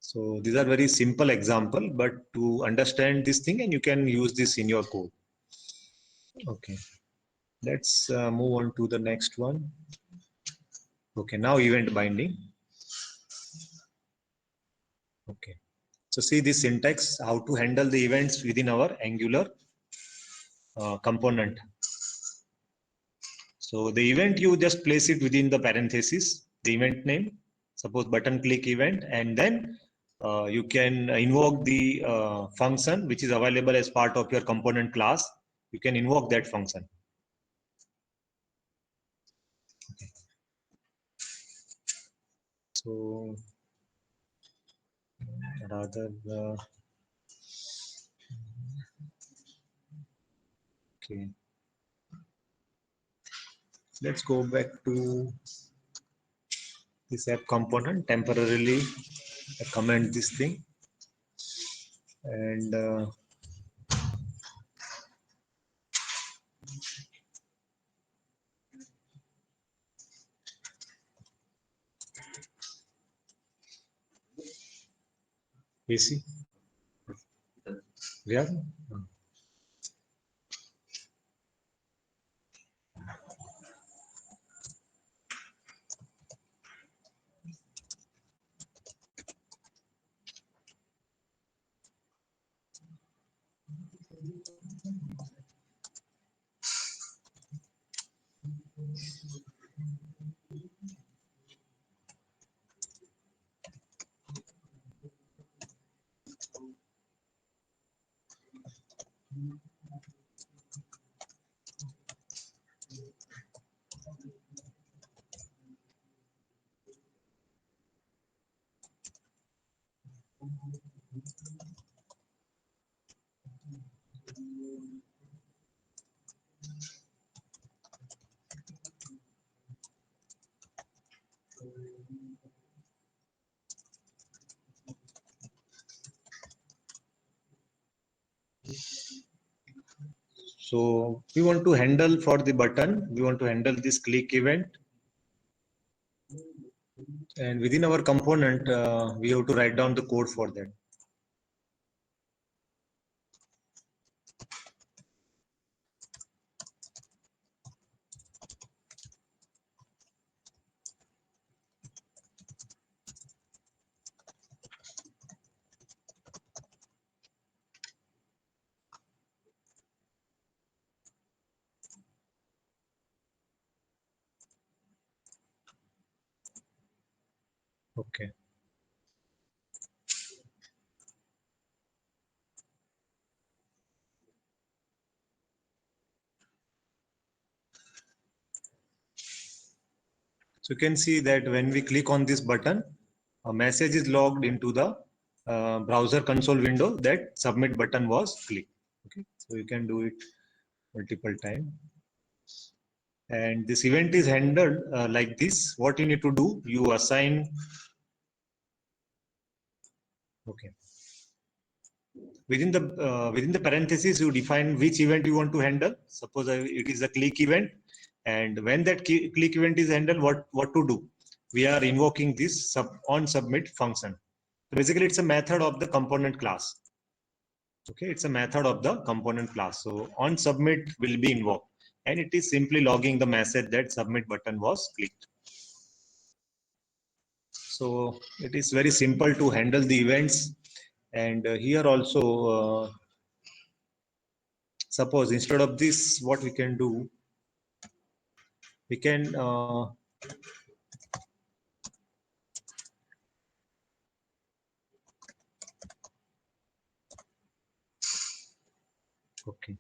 Speaker 1: So these are very simple example, but to understand this thing, and you can use this in your code. Okay, let's move on to the next one. Okay, now event binding. Okay, so see this syntax, how to handle the events within our Angular component. So the event, you just place it within the parenthesis, the event name, suppose button click event, and then you can invoke the function which is available as part of your component class. You can invoke that function. Okay. So rather, okay, let's go back to this app component. Temporarily comment this thing, and AC. Yeah. So we want to handle for the button, we want to handle this click event. And within our component, we have to write down the code for that. Okay. So you can see that when we click on this button, a message is logged into the browser console window that submit button was clicked. Okay. So you can do it multiple times. And this event is handled like this. What you need to do, you assign. Okay. Within the parentheses, you define which event you want to handle. Suppose it is a click event, and when that click event is handled, what to do? We are invoking this on submit function. Basically, it's a method of the component class. Okay, it's a method of the component class. So on submit will be invoked, and it is simply logging the message that submit button was clicked. So it is very simple to handle the events, and here also. suppose instead of this, what we can do, we can okay.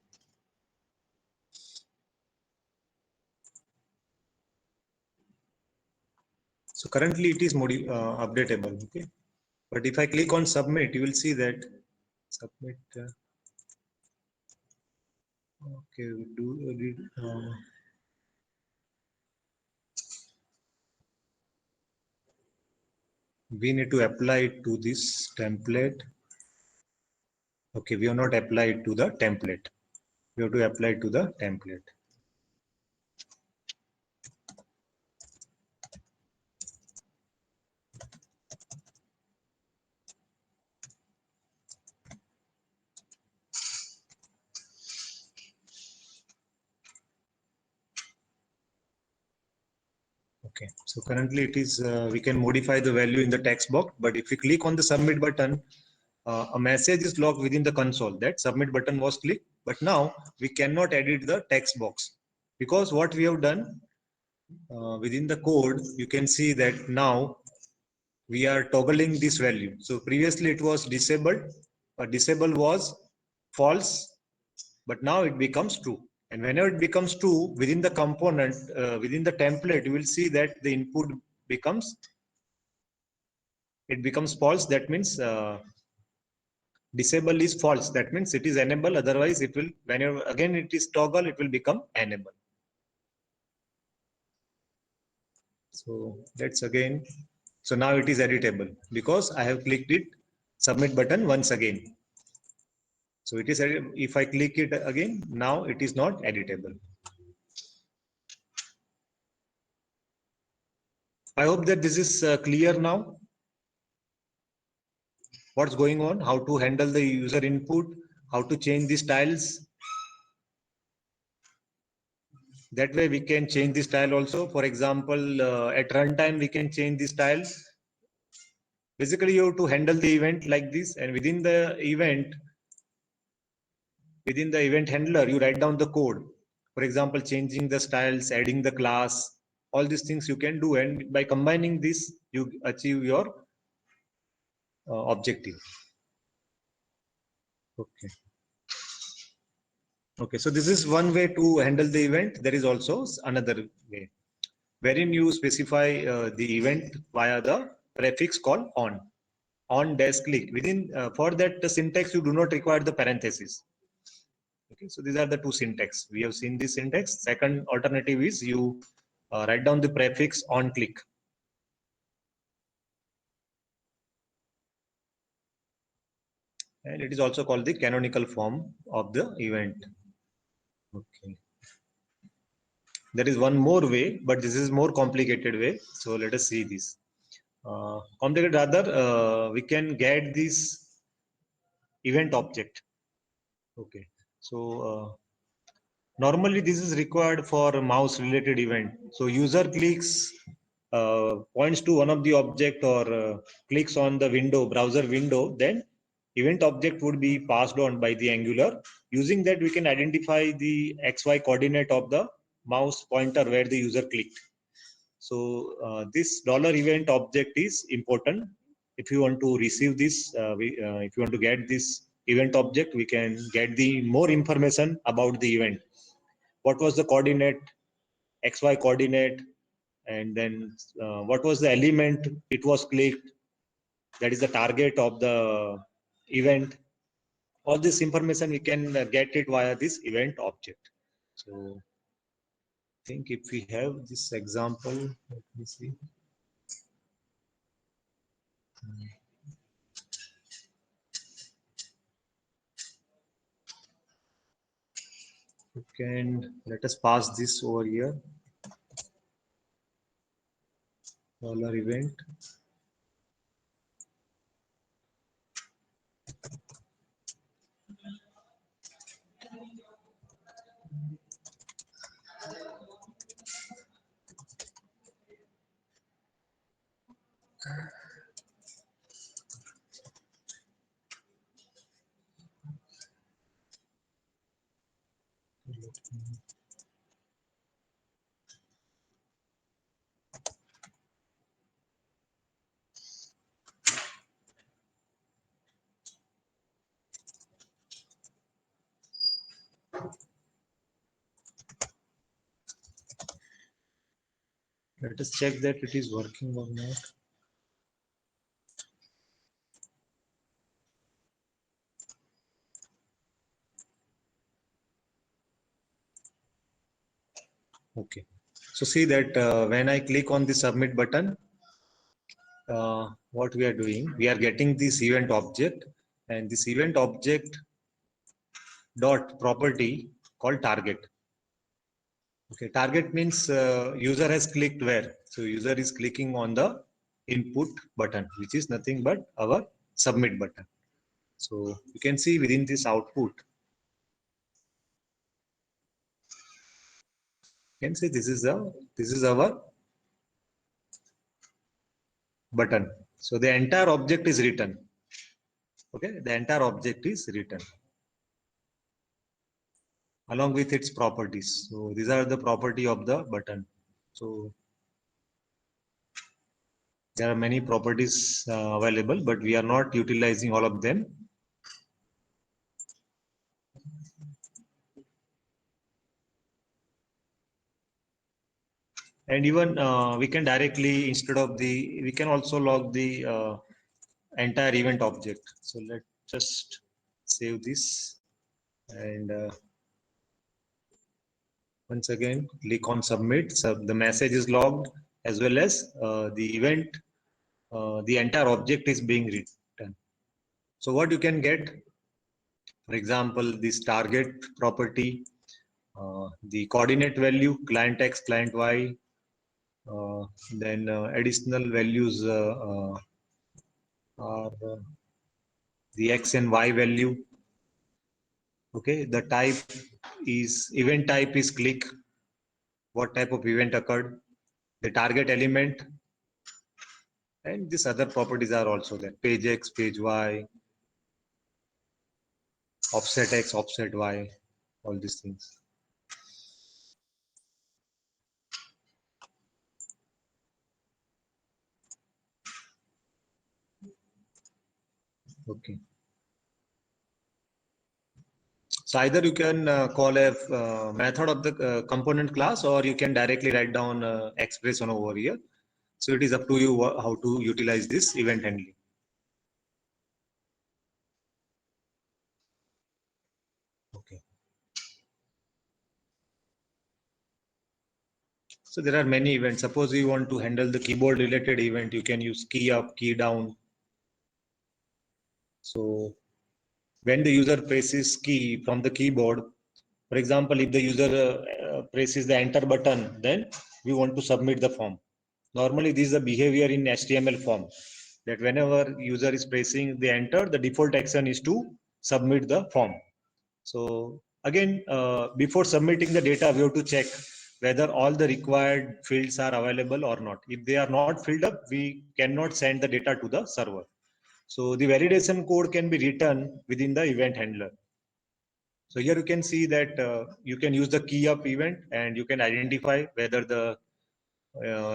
Speaker 1: So currently it is updatable. Okay, but if I click on submit, you will see that submit. Okay, we do. We need to apply it to this template. Okay, we have not applied to the template. We have to apply to the template. Okay, so currently it is, we can modify the value in the text box, but if we click on the submit button, a message is logged within the console that submit button was clicked, but now we cannot edit the text box because what we have done within the code, you can see that now we are toggling this value. So previously it was disabled, disable was false, but now it becomes true. And whenever it becomes true within the component, within the template, you will see that the input becomes, it becomes false. That means disable is false. That means it is enable. Otherwise, it will, whenever again it is toggle, it will become enable. So that's again. So now it is editable because I have clicked it submit button once again. So it is, if I click it again, now it is not editable. I hope that this is clear now. What's going on, how to handle the user input, how to change the styles. That way we can change the style also. For example, at runtime, we can change the style. Basically, you have to handle the event like this, and within the event handler, you write down the code. For example, changing the styles, adding the class, all these things you can do. And by combining this, you achieve your objective. Okay. Okay, so this is one way to handle the event. There is also another way, wherein you specify the event via the prefix called on dash click. Within for that the syntax, you do not require the parenthesis. Okay, so these are the two syntax. We have seen this syntax. Second alternative is you write down the prefix on click. And it is also called the canonical form of the event. Okay. There is one more way, but this is more complicated way. So let us see this. Complicated rather, we can get this event object. Okay. So normally this is required for mouse related event. So user clicks, points to one of the object or clicks on the window, browser window, then event object would be passed on by the Angular. Using that, we can identify the XY coordinate of the mouse pointer where the user clicked. So this $event object is important. If you want to receive this, if you want to get this event object, we can get the more information about the event. What was the coordinate, XY coordinate, and then what was the element it was clicked, that is the target of the event. All this information we can get it via this event object. So I think if we have this example, let me see. You can let us pass this over here. $event. Let us check that it is working or not. Okay. So see that when I click on the submit button, what we are doing, we are getting this event object, and this event object dot property called target. Okay, target means user has clicked where. So user is clicking on the input button, which is nothing but our submit button. So you can see within this output, you can see this is our button. So the entire object is written. Okay, the entire object is written along with its properties. So these are the property of the button. So there are many properties available, but we are not utilizing all of them. And even we can directly, instead of we can also log the entire event object. So let's just save this, and once again click on submit. So the message is logged, as well as the event, the entire object is being written. So what you can get, for example, this target property, the coordinate value, client X, client Y, then additional values are the X and Y value. Okay, the type is, event type is click, what type of event occurred, the target element, and these other properties are also there, page X, page Y, offset X, offset Y, all these things. Okay. So either you can call a method of the component class, or you can directly write down expression over here. So it is up to you how to utilize this event handling. Okay. So there are many events. Suppose you want to handle the keyboard related event, you can use key up, key down. So when the user presses key from the keyboard, for example, if the user presses the enter button, then we want to submit the form. Normally, this is the behavior in HTML form, that whenever user is pressing the enter, the default action is to submit the form. So again, before submitting the data, we have to check whether all the required fields are available or not. If they are not filled up, we cannot send the data to the server. So the validation code can be written within the event handler. So here you can see that you can use the key up event, and you can identify whether the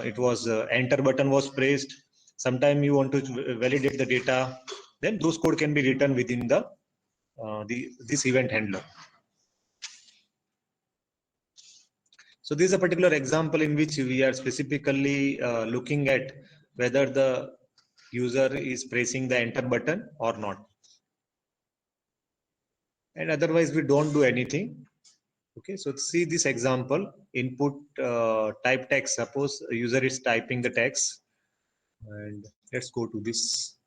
Speaker 1: it was enter button was pressed. Sometime you want to validate the data, then those code can be written within the this event handler. So this is a particular example in which we are specifically looking at whether the user is pressing the enter button or not. And otherwise we don't do anything. Okay, so see this example, input type text. Suppose a user is typing the text, and let's go to this.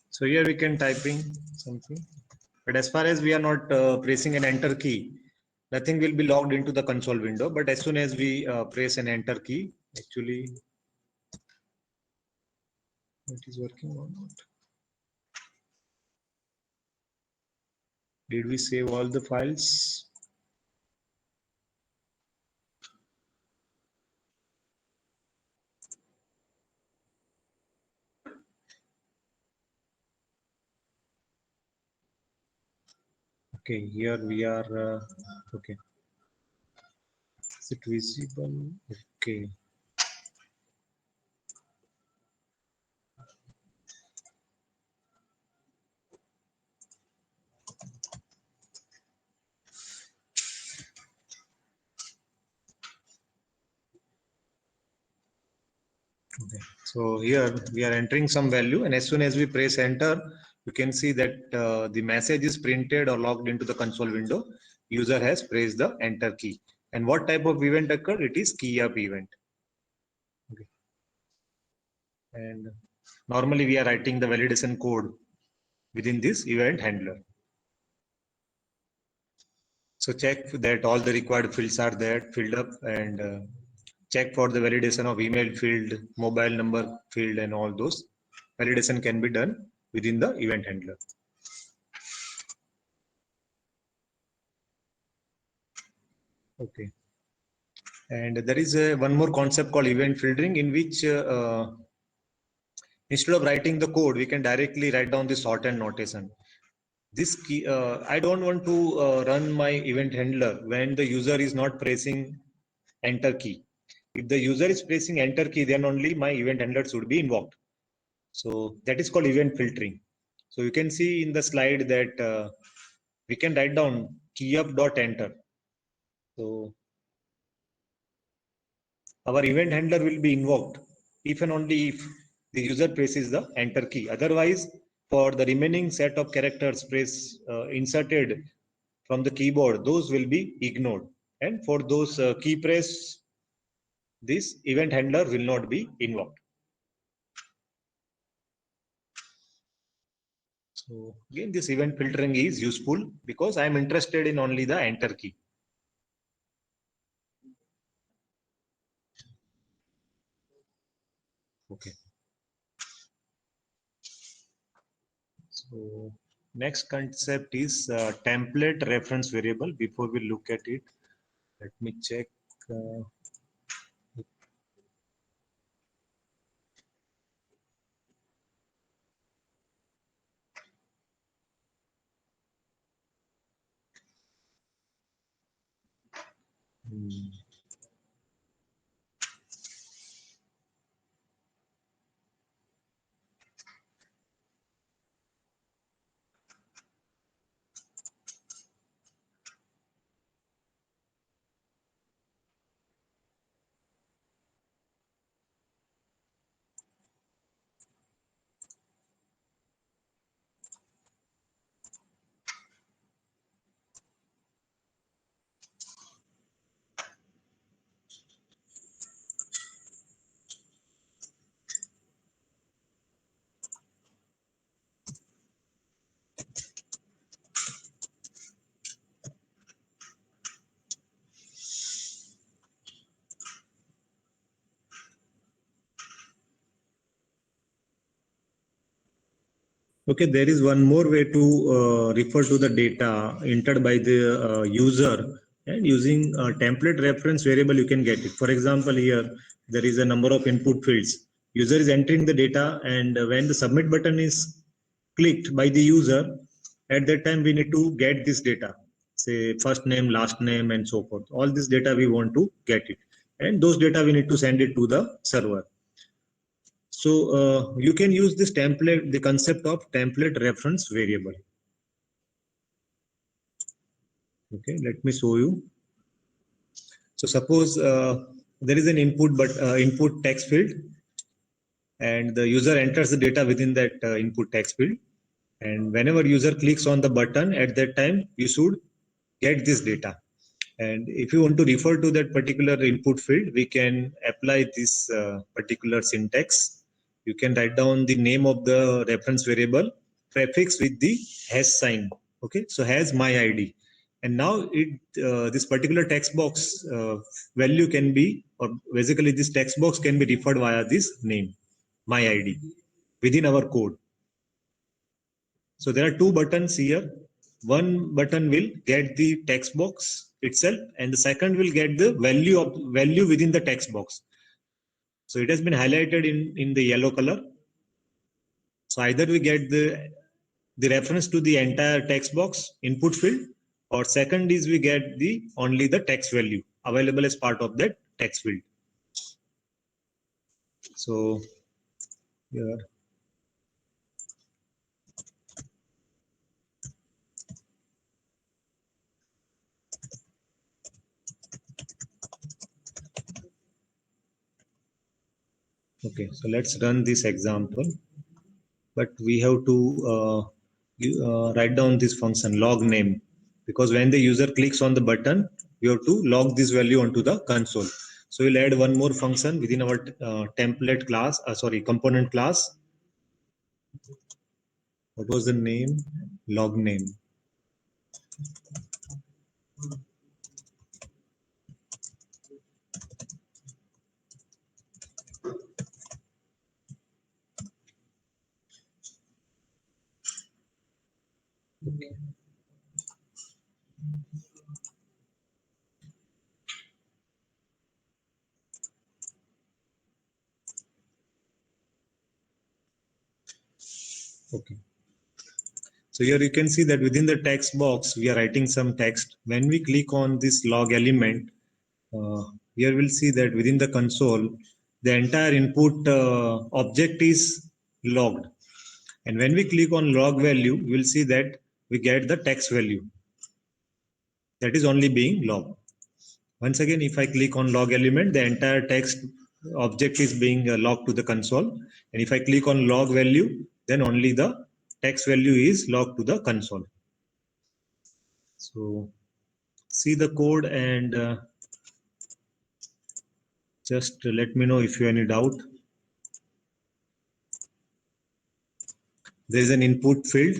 Speaker 1: So here we can typing something, but as far as we are not pressing an enter key, nothing will be logged into the console window. But as soon as we press an enter key, actually it is working or not. Did we save all the files? Okay, here we are. Okay, is it visible? Okay. Okay. So here we are entering some value, and as soon as we press enter, you can see that the message is printed or logged into the console window. User has pressed the enter key. And what type of event occurred? It is key up event. Okay. And normally we are writing the validation code within this event handler. So check that all the required fields are there filled up, and check for the validation of email field, mobile number field, and all those. Validation can be done within the event handler. Okay. And there is one more concept called event filtering, in which instead of writing the code, we can directly write down the shorthand notation. This key, I don't want to run my event handler when the user is not pressing enter key. If the user is pressing enter key, then only my event handler should be invoked. So that is called event filtering. So you can see in the slide that we can write down keyup.enter. So our event handler will be invoked if and only if the user presses the enter key. Otherwise, for the remaining set of characters inserted from the keyboard, those will be ignored. And for those key press, this event handler will not be invoked. So again, this event filtering is useful because I am interested in only the enter key. Okay. So next concept is template reference variable. Before we look at it, let me check. Okay, there is one more way to refer to the data entered by the user, and using a template reference variable you can get it. For example, here there is a number of input fields. User is entering the data, and when the submit button is clicked by the user, at that time we need to get this data, say first name, last name, and so forth. All this data we want to get it, and those data we need to send it to the server. So you can use this template, the concept of template reference variable. Okay, let me show you. So suppose there is an input text field, and the user enters the data within that input text field. And whenever user clicks on the button, at that time you should get this data. And if you want to refer to that particular input field, we can apply this particular syntax. You can write down the name of the reference variable, prefix with the hash sign. Okay, so has my ID. And now this particular text box value can be, or basically this text box can be referred via this name, my ID, within our code. So there are two buttons here. One button will get the text box itself, and the second will get the value within the text box. So it has been highlighted in the yellow color. So either we get the reference to the entire text box input field, or second is we get the only the text value available as part of that text field. So here. Okay, so let's run this example, but we have to write down this function log name, because when the user clicks on the button, we have to log this value onto the console. So we'll add one more function within our template class, component class. What was the name? Log name. Okay. Okay. So here you can see that within the text box, we are writing some text. When we click on this log element, here we'll see that within the console, the entire input object is logged. And when we click on log value, we'll see that we get the text value that is only being logged. Once again, if I click on log element, the entire text object is being logged to the console. And if I click on log value, then only the text value is logged to the console. So see the code and just let me know if you have any doubt. There is an input field.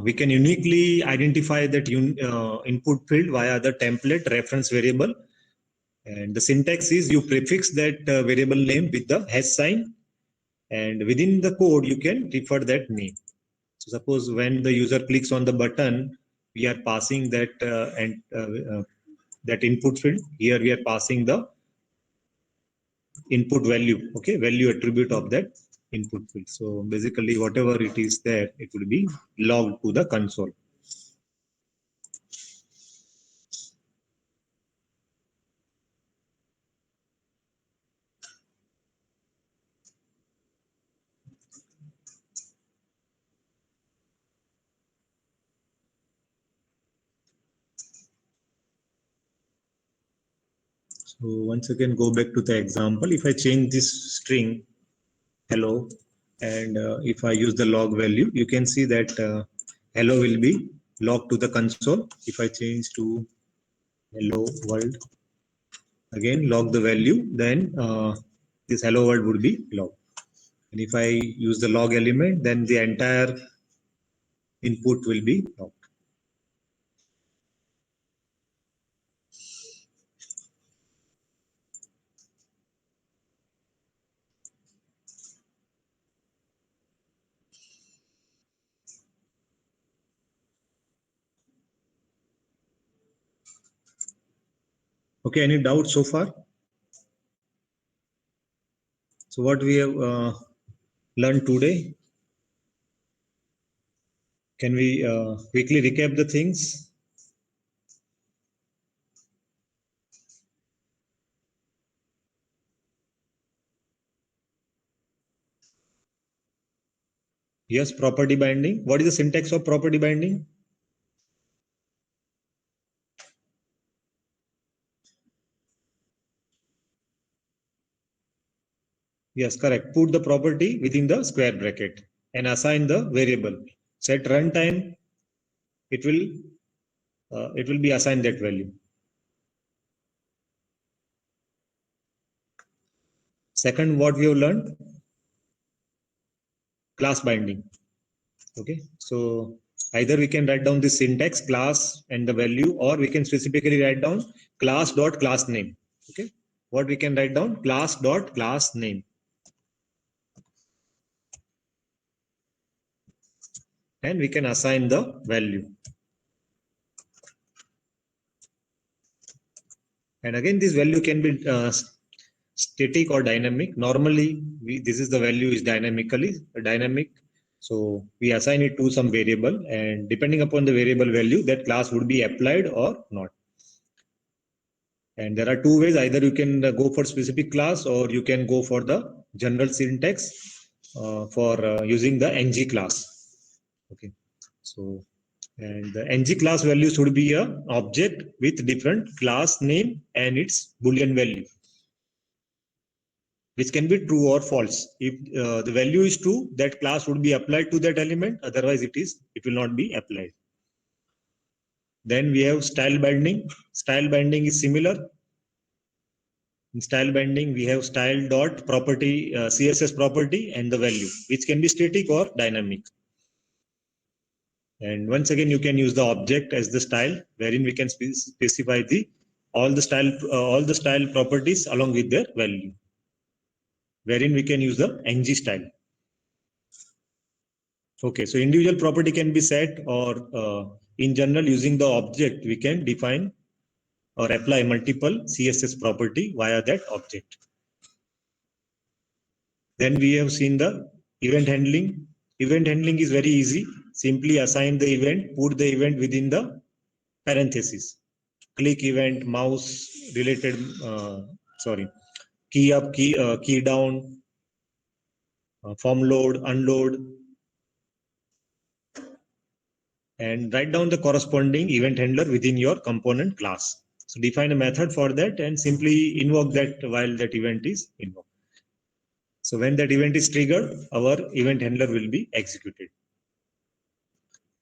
Speaker 1: We can uniquely identify that input field via the template reference variable. And the syntax is you prefix that variable name with the hash sign, and within the code you can refer that name. So suppose when the user clicks on the button, we are passing that that input field. Here we are passing the input value, okay, value attribute of that input field. So basically whatever it is there, it will be logged to the console. So once again, go back to the example. If I change this string hello, and if I use the log value, you can see that hello will be logged to the console. If I change to hello world, again log the value, then this hello world would be logged. And if I use the log element, then the entire input will be logged. Okay, any doubts so far? So what we have learned today? Can we quickly recap the things? Yes, property binding. What is the syntax of property binding? Yes, correct. Put the property within the square bracket and assign the variable. So at runtime, it will be assigned that value. Second, what we have learned? Class binding. Okay, so either we can write down the syntax class and the value, or we can specifically write down class dot class name. Okay, what we can write down? Class dot class name. And we can assign the value. And again, this value can be static or dynamic. Normally, this is the value is dynamic. So we assign it to some variable, and depending upon the variable value, that class would be applied or not. And there are two ways: either you can go for specific class, or you can go for the general syntax for using the ng class. Okay, so and the ng class value should be a object with different class name and its boolean value, which can be true or false. If the value is true, that class would be applied to that element. Otherwise, it will not be applied. Then we have style binding. Style binding is similar. In style binding, we have style dot property, CSS property, and the value, which can be static or dynamic. And once again, you can use the object as the style, wherein we can specify all the style properties along with their value, wherein we can use the ng style. Okay, so individual property can be set, or in general, using the object, we can define or apply multiple CSS property via that object. Then we have seen the event handling. Event handling is very easy. Simply assign the event, put the event within the parentheses. Click event, mouse related, key up, key down, form load, unload, and write down the corresponding event handler within your component class. So define a method for that and simply invoke that while that event is invoked. So when that event is triggered, our event handler will be executed.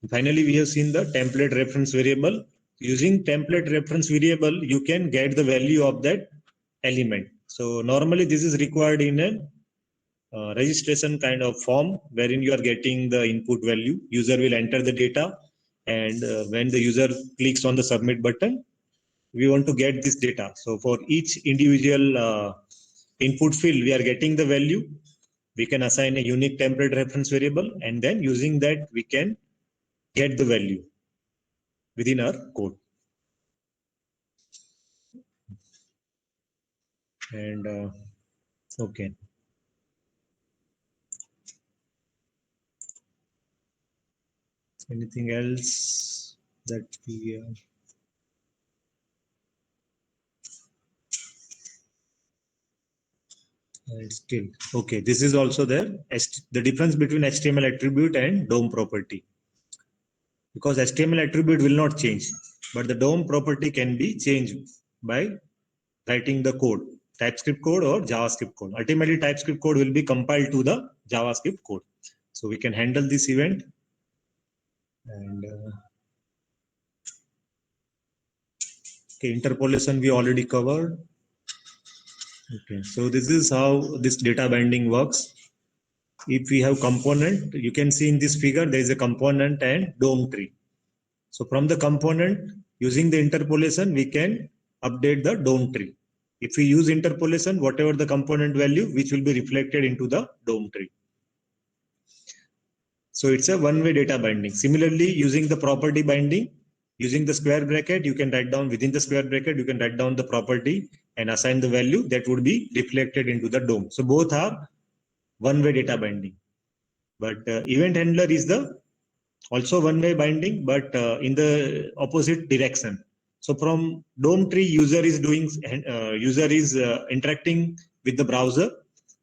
Speaker 1: And finally, we have seen the template reference variable. Using template reference variable, you can get the value of that element. So normally this is required in a registration kind of form, wherein you are getting the input value. User will enter the data, and when the user clicks on the submit button, we want to get this data. So for each individual input field, we are getting the value. We can assign a unique template reference variable, and then using that, we can get the value within our code. And okay. Anything else that we still okay? This is also there. The difference between HTML attribute and DOM property, because HTML attribute will not change, but the DOM property can be changed by writing the code, TypeScript code or JavaScript code. Ultimately, TypeScript code will be compiled to the JavaScript code. So we can handle this event. And okay, interpolation we already covered. Okay, so this is how this data binding works. If we have component, you can see in this figure, there is a component and DOM tree. So from the component, using the interpolation, we can update the DOM tree. If we use interpolation, whatever the component value, which will be reflected into the DOM tree. So it's a one-way data binding. Similarly, using the property binding, using the square bracket, you can write down within the square bracket, you can write down the property and assign the value, that would be reflected into the DOM. So both are one-way data binding. But event handler is the also one-way binding, but in the opposite direction. So from DOM tree, user is interacting with the browser.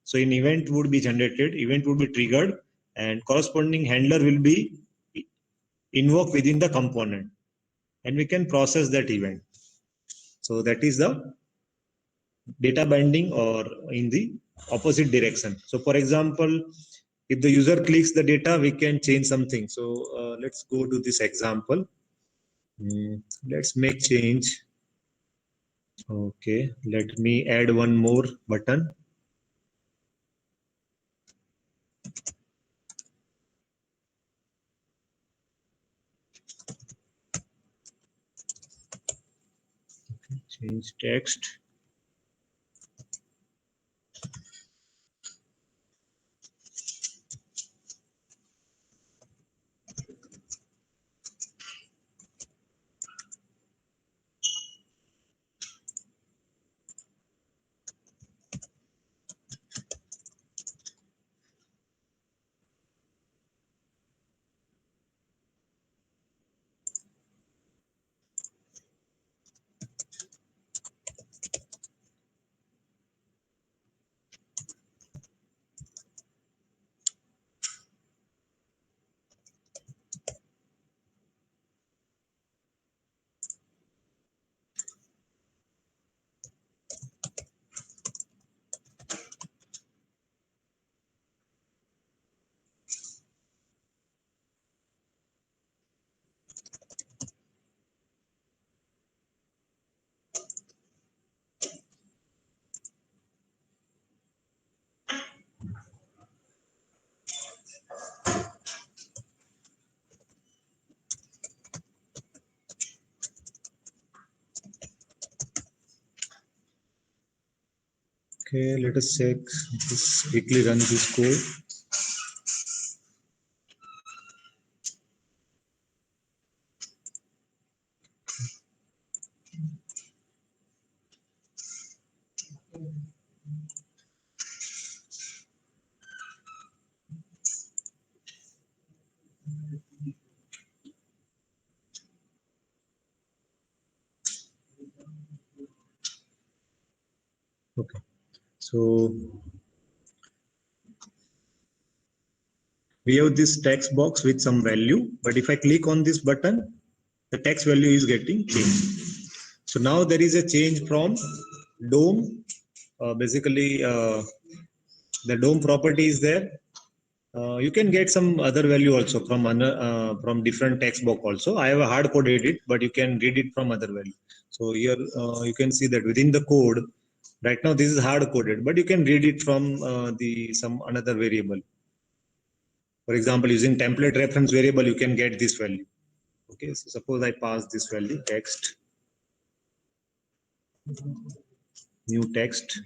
Speaker 1: So an event would be generated, event would be triggered, and corresponding handler will be invoked within the component, and we can process that event. So that is the data binding or in the opposite direction. So for example, if the user clicks the data, we can change something. So let's go to this example. Let's make change. Okay, let me add one more button. Change text. Okay, let us check this, quickly run this code. Okay, so we have this text box with some value, but if I click on this button, the text value is getting changed. So now there is a change from DOM. Basically, the DOM property is there. You can get some other value also from different text box also. I have a hard coded it, but you can read it from other value. So here you can see that within the code, right now this is hard coded, but you can read it from some another variable. For example, using template reference variable, you can get this value. Okay, so suppose I pass this value text, new text.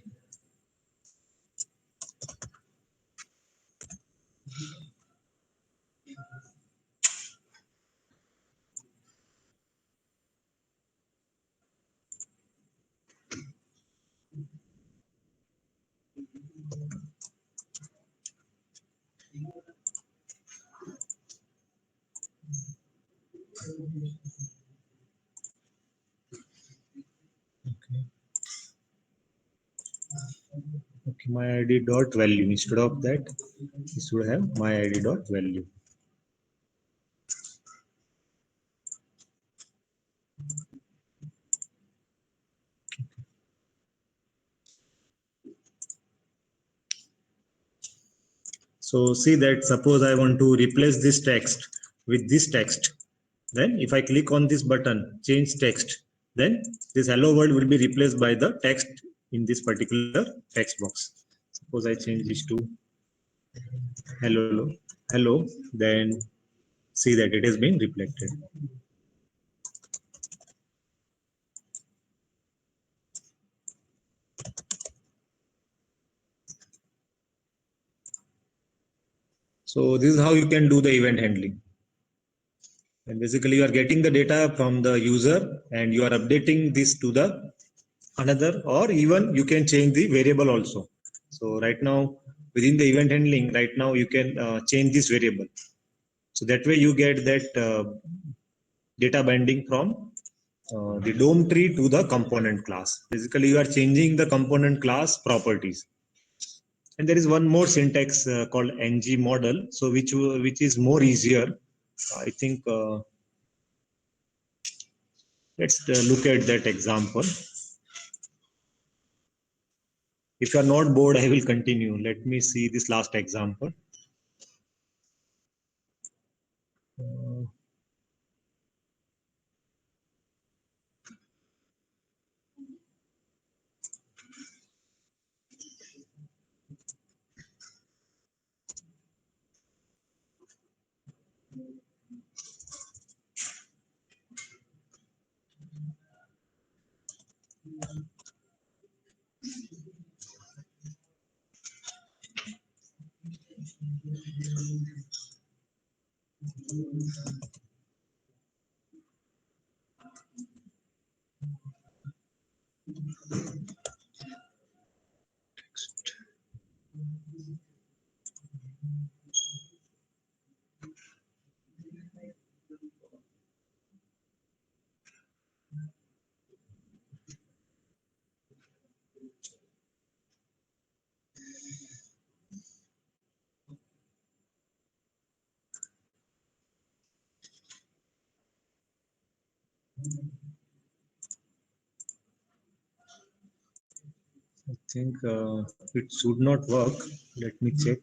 Speaker 1: Okay, my id dot value. Instead of that, we should have my id dot value. So see that suppose I want to replace this text with this text. Then if I click on this button, change text, then this hello world will be replaced by the text in this particular text box. Suppose I change this to hello, hello, then see that it has been reflected. So this is how you can do the event handling. And basically you are getting the data from the user and you are updating this to the another, or even you can change the variable also. So right now within the event handling, right now you can change this variable. So that way you get that data binding from the DOM tree to the component class. Basically, you are changing the component class properties. And there is one more syntax called ng model. So which is more easier. I think let's look at that example. If you are not bored, I will continue. Let me see this last example. Uh, I think it should not work. Let me check.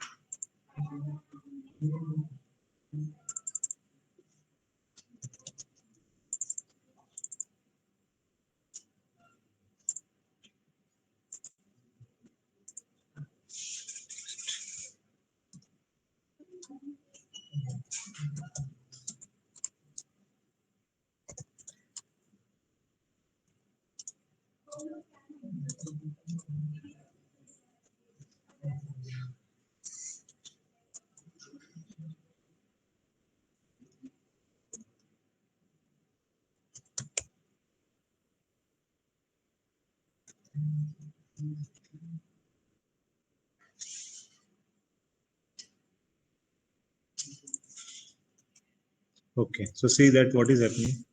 Speaker 1: Okay, so see that what is happening.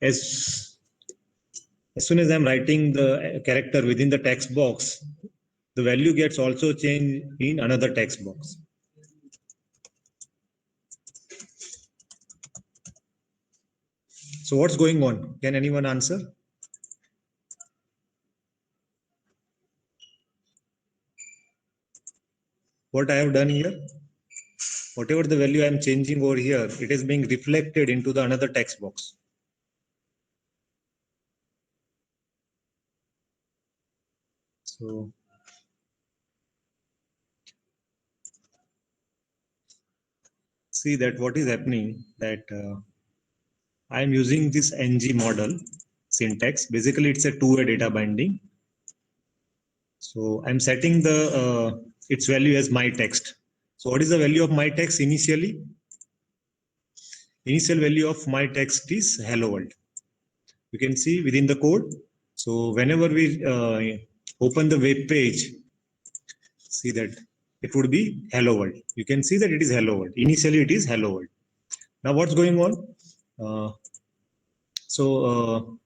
Speaker 1: As soon as I'm writing the character within the text box, the value gets also changed in another text box. So what's going on? Can anyone answer? What I have done here, whatever the value I'm changing over here, it is being reflected into the another text box. So see that what is happening, that I'm using this ng model syntax. Basically, it's a two-way data binding. So I'm setting the its value as my text. So what is the value of my text initially? Initial value of my text is hello world. You can see within the code. So whenever we open the web page, see that it would be hello world. You can see that it is hello world. Initially, it is hello world. Now, what's going on? So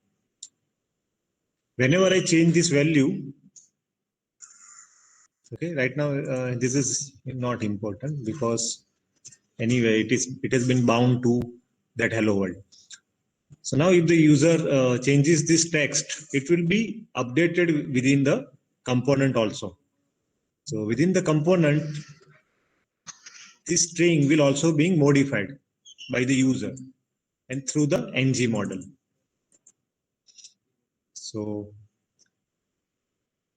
Speaker 1: whenever I change this value, okay, right now this is not important because anyway it has been bound to that hello world. So now if the user changes this text, it will be updated within the component also. So within the component, this string will also be modified by the user and through the ng model. So,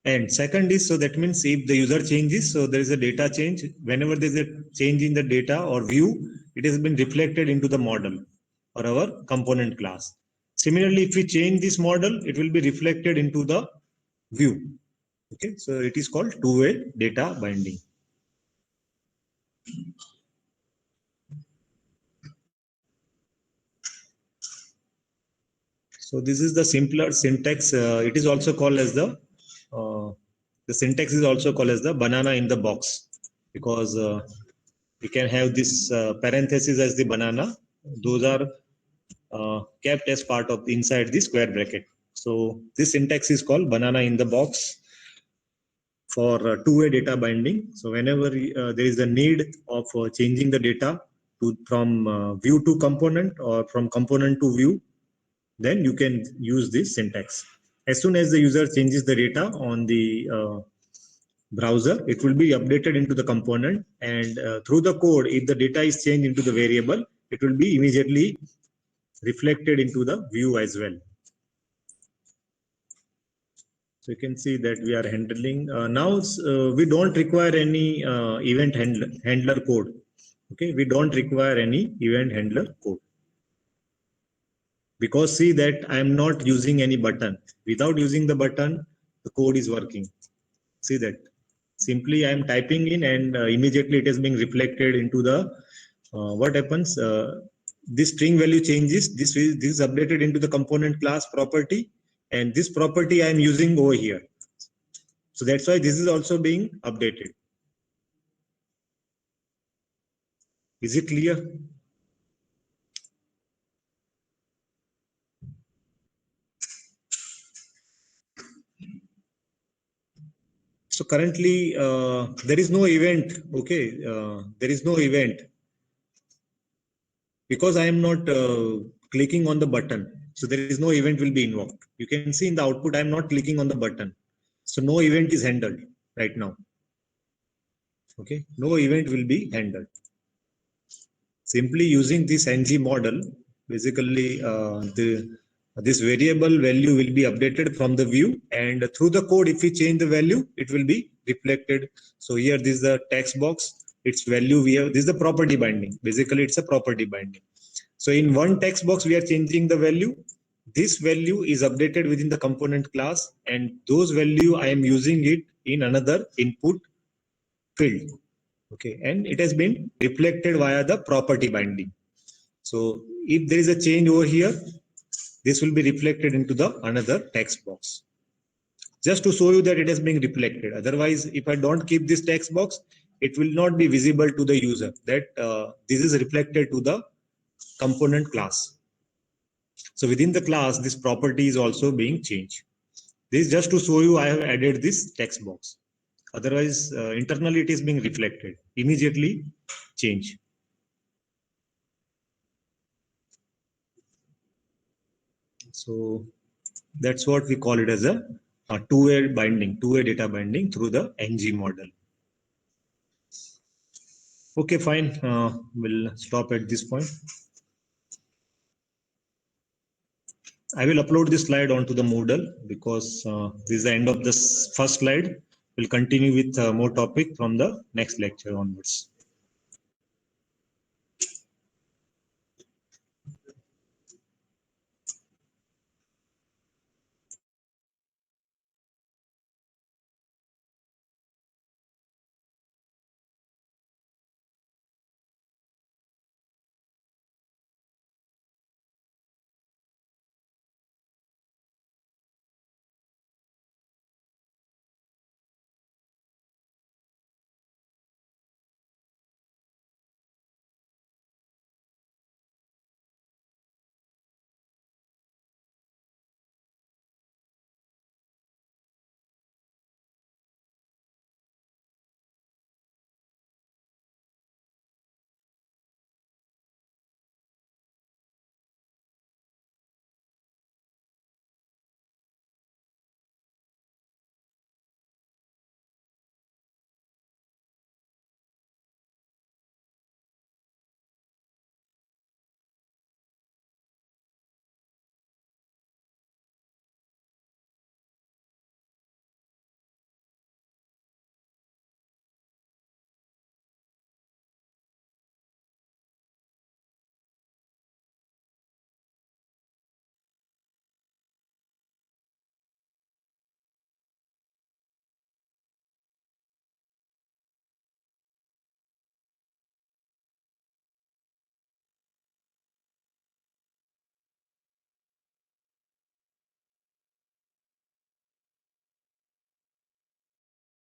Speaker 1: and second is, so that means if the user changes, so there is a data change. Whenever there is a change in the data or view, it has been reflected into the model or our component class. Similarly, if we change this model, it will be reflected into the view. Okay, so it is called two-way data binding. So this is the simpler syntax. It is also called as the syntax is also called as the banana in the box, because we can have this parenthesis as the banana. Those are kept as part of inside the square bracket. So this syntax is called banana in the box for two-way data binding. So whenever there is a need of changing the data from view to component or from component to view, then you can use this syntax. As soon as the user changes the data on the browser, it will be updated into the component, and through the code, if the data is changed into the variable, it will be immediately reflected into the view as well. So you can see that we are handling now. We don't require any event handler code. Okay, we don't require any event handler code, because see that I am not using any button. Without using the button, the code is working. See that simply I am typing in, and immediately it is being reflected into the what happens. This string value changes. This is updated into the component class property, and this property I am using over here. So that's why this is also being updated. Is it clear? So currently there is no event. Okay, there is no event because I am not clicking on the button. So there is no event will be invoked. You can see in the output I am not clicking on the button. So no event is handled right now. Okay, no event will be handled. Simply using this ng model, basically this variable value will be updated from the view, and through the code, if we change the value, it will be reflected. So here this is the text box, its value we have, this is the property binding. Basically it's a property binding. So in one text box we are changing the value. This value is updated within the component class, and those value I am using it in another input field. Okay, and it has been reflected via the property binding. So if there is a change over here, this will be reflected into the another text box, just to show you that it is being reflected. Otherwise, if I don't keep this text box, it will not be visible to the user that this is reflected to the component class. So within the class, this property is also being changed. This is just to show you I have added this text box. Otherwise, internally it is being reflected. Immediately change. So that's what we call it as a two-way binding, two-way data binding through the ng model. Okay, fine. We'll stop at this point. I will upload this slide onto the Moodle because this is the end of this first slide. We'll continue with more topic from the next lecture onwards.